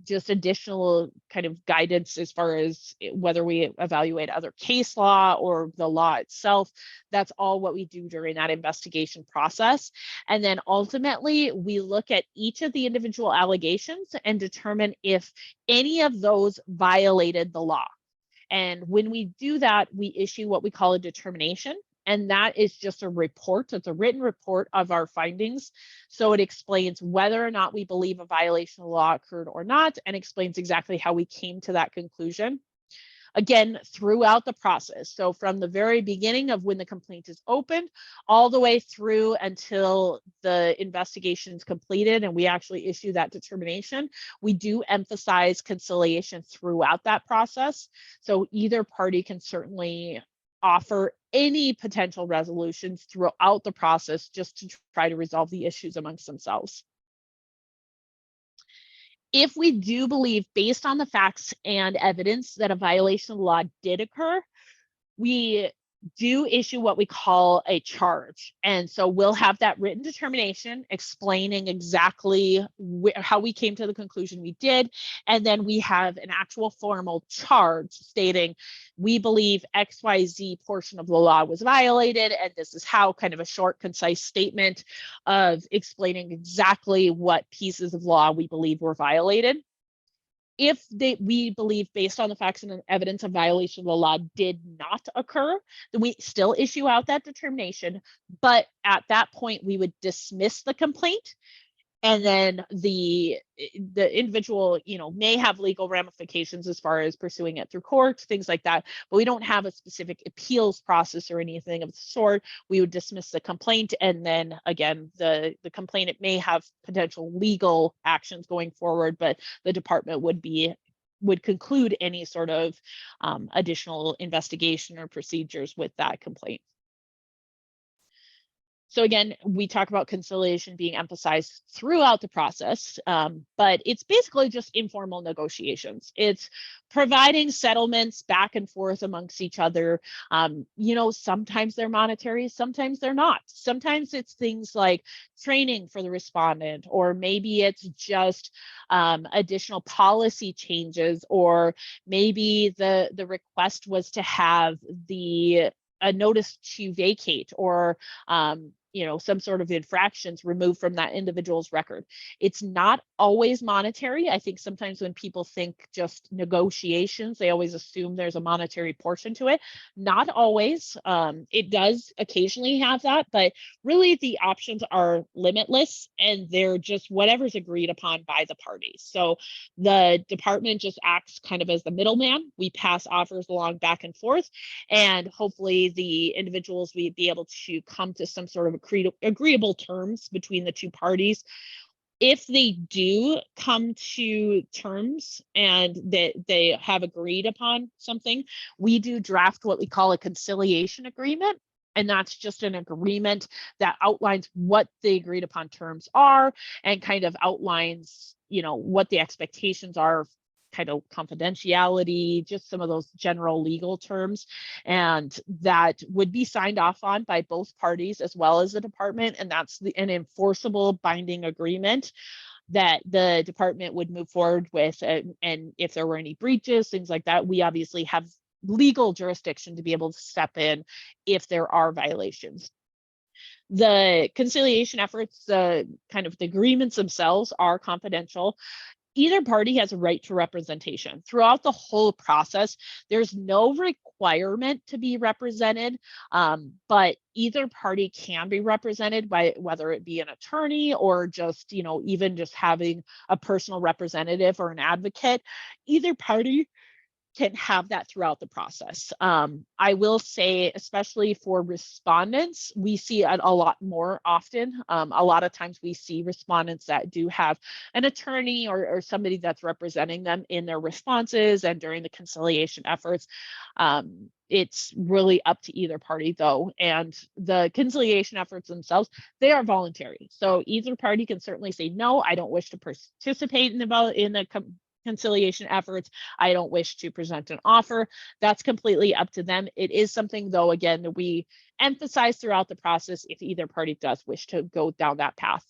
just additional kind of guidance as far as whether we evaluate other case law or the law itself. That's all what we do during that investigation process. And then ultimately, we look at each of the individual allegations and determine if any of those violated the law. And when we do that, we issue what we call a determination. And that is just a report. It's a written report of our findings. So it explains whether or not we believe a violation of the law occurred or not, and explains exactly how we came to that conclusion. Again, throughout the process. So from the very beginning of when the complaint is opened, all the way through until the investigation is completed and we actually issue that determination, we do emphasize conciliation throughout that process. So either party can certainly offer any potential resolutions throughout the process just to try to resolve the issues amongst themselves. If we do believe, based on the facts and evidence, that a violation of the law did occur, we do issue what we call a charge. And so we'll have that written determination explaining exactly how we came to the conclusion we did. And then we have an actual formal charge stating we believe XYZ portion of the law was violated. And this is how, kind of a short, concise statement of explaining exactly what pieces of law we believe were violated. If we believe, based on the facts and evidence, a violation of the law did not occur, then we still issue out that determination. But at that point, we would dismiss the complaint And then the individual, may have legal ramifications as far as pursuing it through court, things like that. But we don't have a specific appeals process or anything of the sort. We would dismiss the complaint, and then again, the complainant may have potential legal actions going forward, but the department would conclude any sort of additional investigation or procedures with that complaint. So again, we talk about conciliation being emphasized throughout the process, but it's basically just informal negotiations. It's providing settlements back and forth amongst each other. Sometimes they're monetary, sometimes they're not. Sometimes it's things like training for the respondent, or maybe it's just additional policy changes, or maybe the request was to have a notice to vacate, or some sort of infractions removed from that individual's record. It's not always monetary. I think sometimes when people think just negotiations, they always assume there's a monetary portion to it. Not always. It does occasionally have that, but really the options are limitless, and they're just whatever's agreed upon by the parties. So the department just acts kind of as the middleman. We pass offers along back and forth, and hopefully the individuals will be able to come to some sort of agreeable terms between the two parties. If they do come to terms and that they have agreed upon something, we do draft what we call a conciliation agreement. And that's just an agreement that outlines what the agreed upon terms are, and kind of outlines, what the expectations are, kind of confidentiality, just some of those general legal terms. And that would be signed off on by both parties as well as the department. And that's an enforceable binding agreement that the department would move forward with. And if there were any breaches, things like that, we obviously have legal jurisdiction to be able to step in if there are violations. The conciliation efforts, kind of the agreements themselves, are confidential. Either party has a right to representation. Throughout the whole process, there's no requirement to be represented, but either party can be represented by whether it be an attorney or just, even just having a personal representative or an advocate. Either party can have that throughout the process. I will say, especially for respondents, we see it a lot more often. A lot of times we see respondents that do have an attorney or somebody that's representing them in their responses and during the conciliation efforts. It's really up to either party though. And the conciliation efforts themselves, they are voluntary. So either party can certainly say, no, I don't wish to participate in the conciliation efforts. I don't wish to present an offer. That's completely up to them. It is something though, again, that we emphasize throughout the process if either party does wish to go down that path.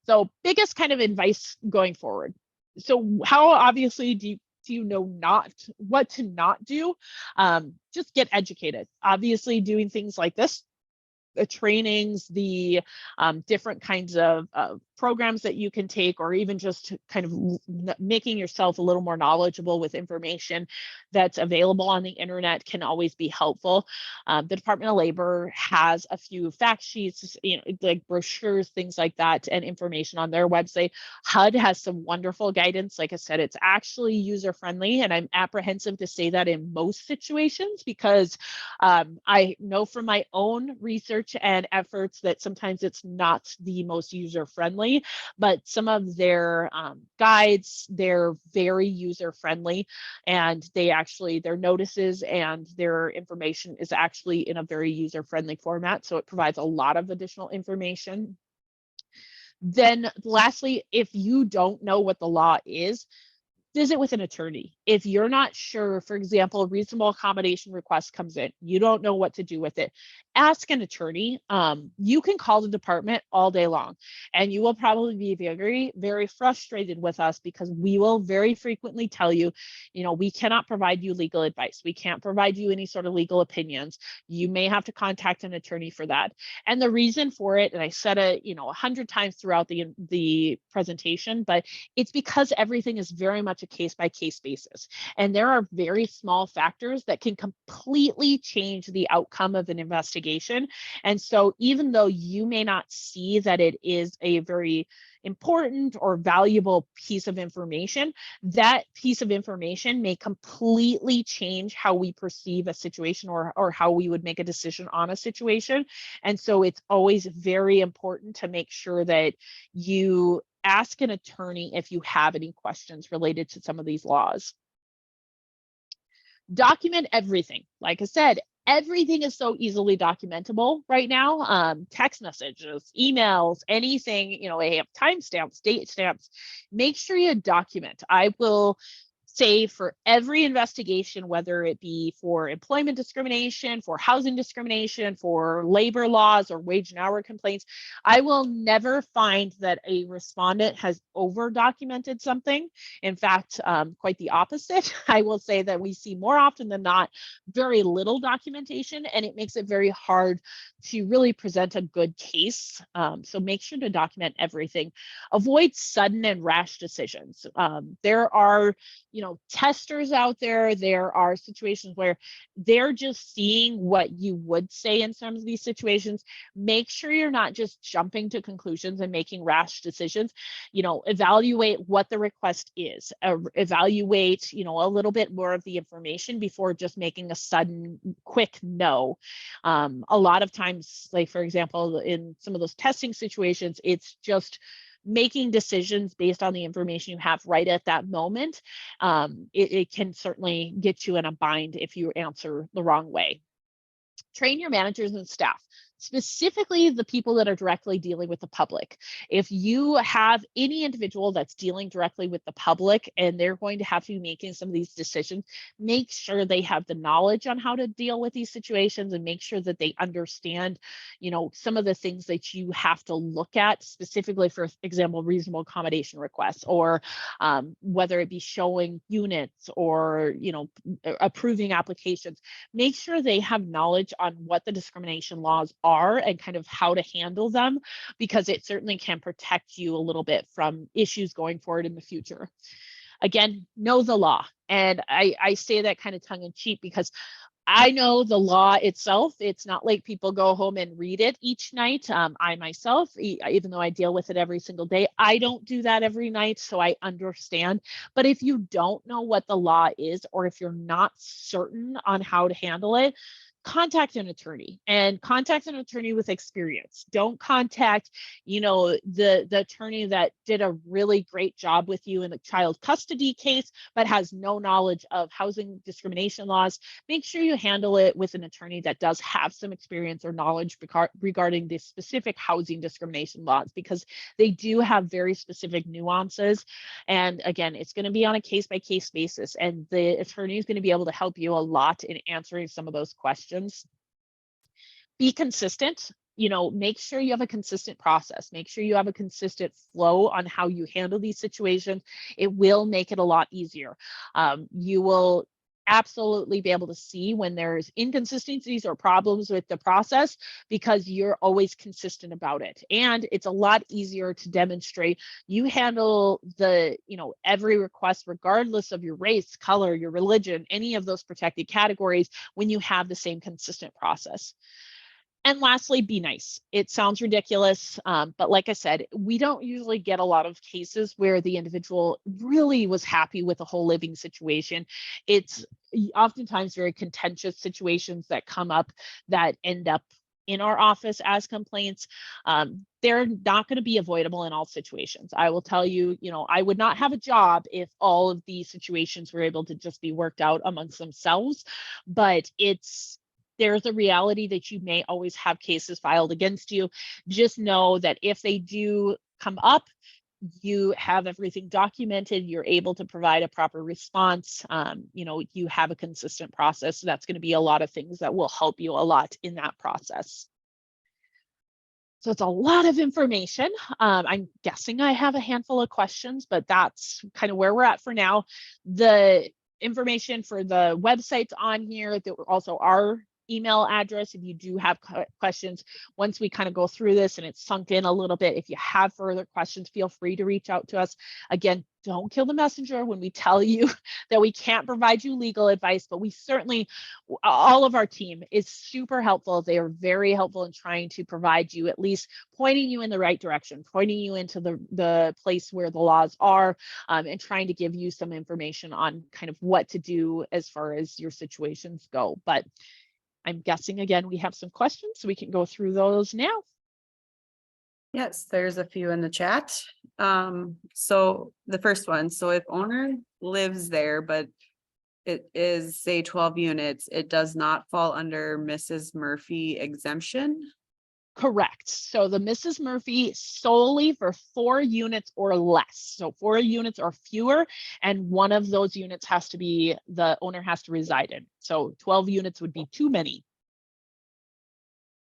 So biggest kind of advice going forward. So how obviously do you know what to not do? Just get educated. Obviously doing things like this, the trainings, the different kinds of programs that you can take, or even just kind of making yourself a little more knowledgeable with information that's available on the internet can always be helpful. The Department of Labor has a few fact sheets, like brochures, things like that, and information on their website. HUD has some wonderful guidance. Like I said, it's actually user-friendly, and I'm apprehensive to say that in most situations because I know from my own research and efforts that sometimes it's not the most user-friendly, but some of their guides, they're very user-friendly, and their notices and their information is actually in a very user-friendly format. So it provides a lot of additional information. Then lastly, if you don't know what the law is, visit with an attorney. If you're not sure, for example, a reasonable accommodation request comes in, you don't know what to do with it, ask an attorney. You can call the department all day long, and you will probably be very, very frustrated with us because we will very frequently tell you, we cannot provide you legal advice. We can't provide you any sort of legal opinions. You may have to contact an attorney for that. And the reason for it, and I said it, 100 times throughout the presentation, but it's because everything is very much a case-by-case basis. this. And there are very small factors that can completely change the outcome of an investigation. And so even though you may not see that it is a very important or valuable piece of information, that piece of information may completely change how we perceive a situation or how we would make a decision on a situation. And so it's always very important to make sure that you ask an attorney if you have any questions related to some of these laws. Document everything. Like I said, everything is so easily documentable right now. Text messages, emails, anything, you know, they have timestamps, date stamps. Make sure you document. I will say for every investigation, whether it be for employment discrimination, for housing discrimination, for labor laws or wage and hour complaints, I will never find that a respondent has over documented something. In fact, quite the opposite. I will say that we see more often than not very little documentation, and it makes it very hard to really present a good case. So make sure to document everything. Avoid sudden and rash decisions. There are, you know, testers out there. There are situations where they're just seeing what you would say in some of these situations. Make sure you're not just jumping to conclusions and making rash decisions. You know, evaluate what the request is. Evaluate, you know, a little bit more of the information before just making a sudden, quick no. A lot of times, like for example, in some of those testing situations, it's just making decisions based on the information you have right at that moment. It can certainly get you in a bind if you answer the wrong way. Train your managers and staff, specifically the people that are directly dealing with the public. If you have any individual that's dealing directly with the public and they're going to have to be making some of these decisions, make sure they have the knowledge on how to deal with these situations and make sure that they understand, you know, some of the things that you have to look at, specifically, for example, reasonable accommodation requests, or whether it be showing units or, you know, approving applications. Make sure they have knowledge on what the discrimination laws are and kind of how to handle them, because it certainly can protect you a little bit from issues going forward in the future. Again, know the law. And I say that kind of tongue in cheek because I know the law itself. It's not like people go home and read it each night. I myself, even though I deal with it every single day, I don't do that every night, so I understand. But if you don't know what the law is, or if you're not certain on how to handle it, contact an attorney, and contact an attorney with experience. Don't contact, you know, the attorney that did a really great job with you in a child custody case, but has no knowledge of housing discrimination laws. Make sure you handle it with an attorney that does have some experience or knowledge regarding the specific housing discrimination laws, because they do have very specific nuances. And again, it's going to be on a case-by-case basis, and the attorney is going to be able to help you a lot in answering some of those questions. Be consistent. You know, make sure you have a consistent process. Make sure you have a consistent flow on how you handle these situations. It will make it a lot easier. You will absolutely be able to see when there's inconsistencies or problems with the process, because you're always consistent about it. And it's a lot easier to demonstrate you handle the, you know, every request regardless of your race, color, your religion, any of those protected categories, when you have the same consistent process. And lastly, be nice. It sounds ridiculous, but like I said, we don't usually get a lot of cases where the individual really was happy with the whole living situation. It's oftentimes very contentious situations that come up that end up in our office as complaints. They're not going to be avoidable in all situations. I will tell you, you know, I would not have a job if all of these situations were able to just be worked out amongst themselves, but there's a reality that you may always have cases filed against you. Just know that if they do come up, you have everything documented, you're able to provide a proper response. You know, you have a consistent process. So that's going to be a lot of things that will help you a lot in that process. So it's a lot of information. I'm guessing I have a handful of questions, but that's kind of where we're at for now. The information for the websites on here, there also are email address if you do have questions. Once we kind of go through this and it's sunk in a little bit, if you have further questions, feel free to reach out to us. Again, don't kill the messenger when we tell you that we can't provide you legal advice, but we certainly, all of our team is super helpful. They are very helpful in trying to provide you, at least pointing you in the right direction, pointing you into the place where the laws are, and trying to give you some information on kind of what to do as far as your situations go. But I'm guessing, again, we have some questions, so we can go through those now. Yes, there's a few in the chat. So the first one, so if owner lives there, but it is, say, 12 units, it does not fall under Mrs. Murphy exemption? Correct. So the Mrs. Murphy solely for 4 units or less. So 4 units or fewer, and one of those units has to be, the owner has to reside in. So 12 units would be too many.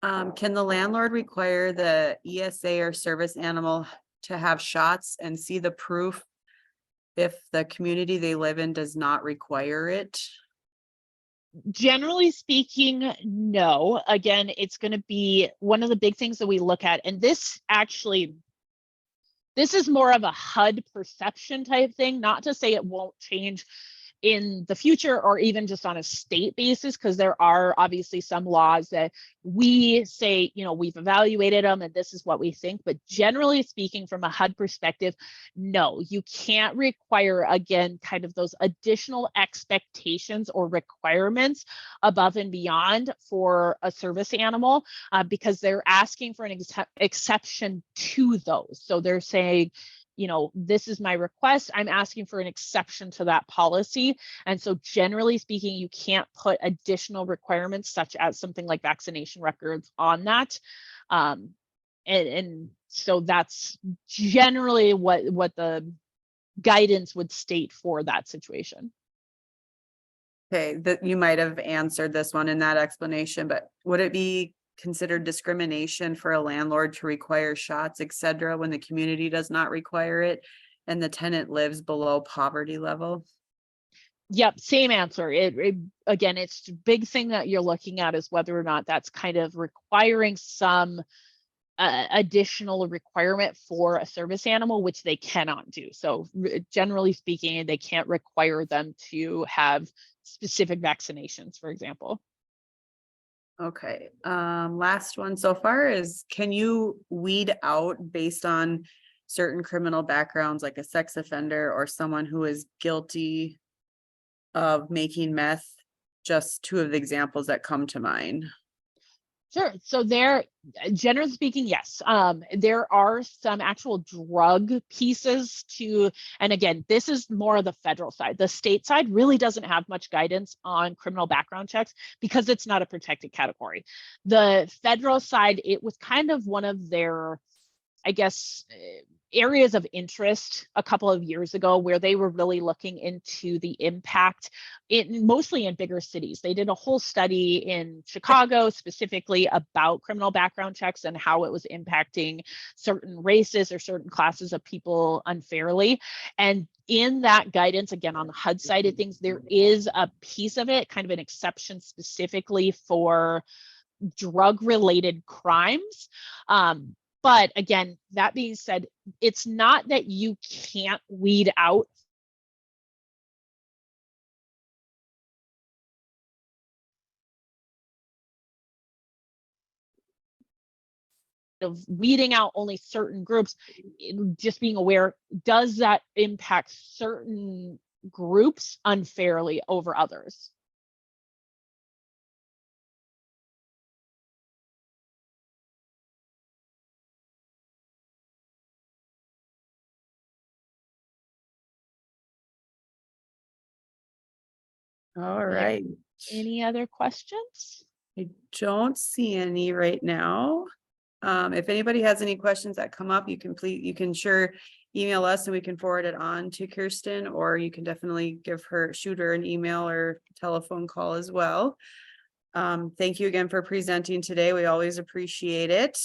Can the landlord require the ESA or service animal to have shots and see the proof if the community they live in does not require it? Generally speaking, no. Again, it's going to be one of the big things that we look at, and this is more of a HUD perception type thing, not to say it won't change in the future or even just on a state basis, because there are obviously some laws that we say, you know, we've evaluated them and this is what we think. But generally speaking, from a HUD perspective, no, you can't require, again, kind of those additional expectations or requirements above and beyond for a service animal, because they're asking for an exception to those. So they're saying, you know, this is my request. I'm asking for an exception to that policy. And so generally speaking, you can't put additional requirements such as something like vaccination records on that. And so that's generally what the guidance would state for that situation. Okay, that you might have answered this one in that explanation, but would it be considered discrimination for a landlord to require shots, etc., when the community does not require it and the tenant lives below poverty level? Yep, same answer. Again, it's the big thing that you're looking at is whether or not that's kind of requiring some additional requirement for a service animal, which they cannot do. So generally speaking, they can't require them to have specific vaccinations, for example. Okay, last one so far is, can you weed out based on certain criminal backgrounds, like a sex offender or someone who is guilty of making meth? Just 2 of the examples that come to mind. Sure. So there, generally speaking, yes. There are some actual drug pieces to, and again, this is more of the federal side. The state side really doesn't have much guidance on criminal background checks because it's not a protected category. The federal side, it was kind of one of their, I guess, areas of interest a couple of years ago, where they were really looking into the impact mostly in bigger cities. They did a whole study in Chicago specifically about criminal background checks and how it was impacting certain races or certain classes of people unfairly. And in that guidance, again, on the HUD side of things, there is a piece of it, kind of an exception specifically for drug-related crimes. But again, that being said, it's not that you can't weed out of weeding out only certain groups. Just being aware, does that impact certain groups unfairly over others? All right. Any other questions? I don't see any right now. If anybody has any questions that come up, you can sure email us and we can forward it on to Kirsten, or you can definitely shoot her an email or telephone call as well. Thank you again for presenting today. We always appreciate it.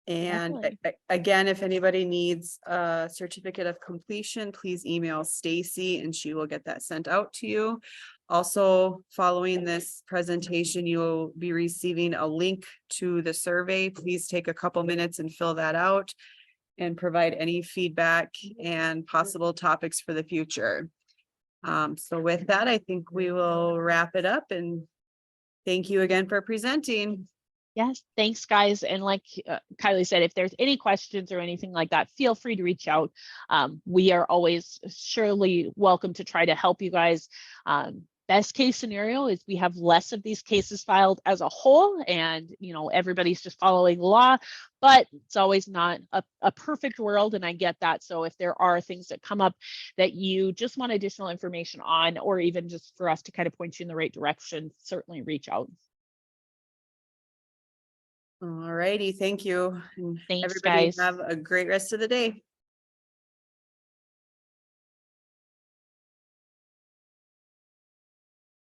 And again, if anybody needs a certificate of completion, please email Stacey and she will get that sent out to you. Also, following this presentation, you'll be receiving a link to the survey. Please take a couple minutes and fill that out and provide any feedback and possible topics for the future. So with that, I think we will wrap it up, and thank you again for presenting. Yes, thanks, guys. And like Kylie said, if there's any questions or anything like that, feel free to reach out. We are always surely welcome to try to help you guys. Best case scenario is we have less of these cases filed as a whole, and everybody's just following the law, but it's always not a perfect world, and I get that. So if there are things that come up that you just want additional information on, or even just for us to kind of point you in the right direction, certainly reach out. All righty, thank you. And Thanks, everybody guys. have a great rest of the day.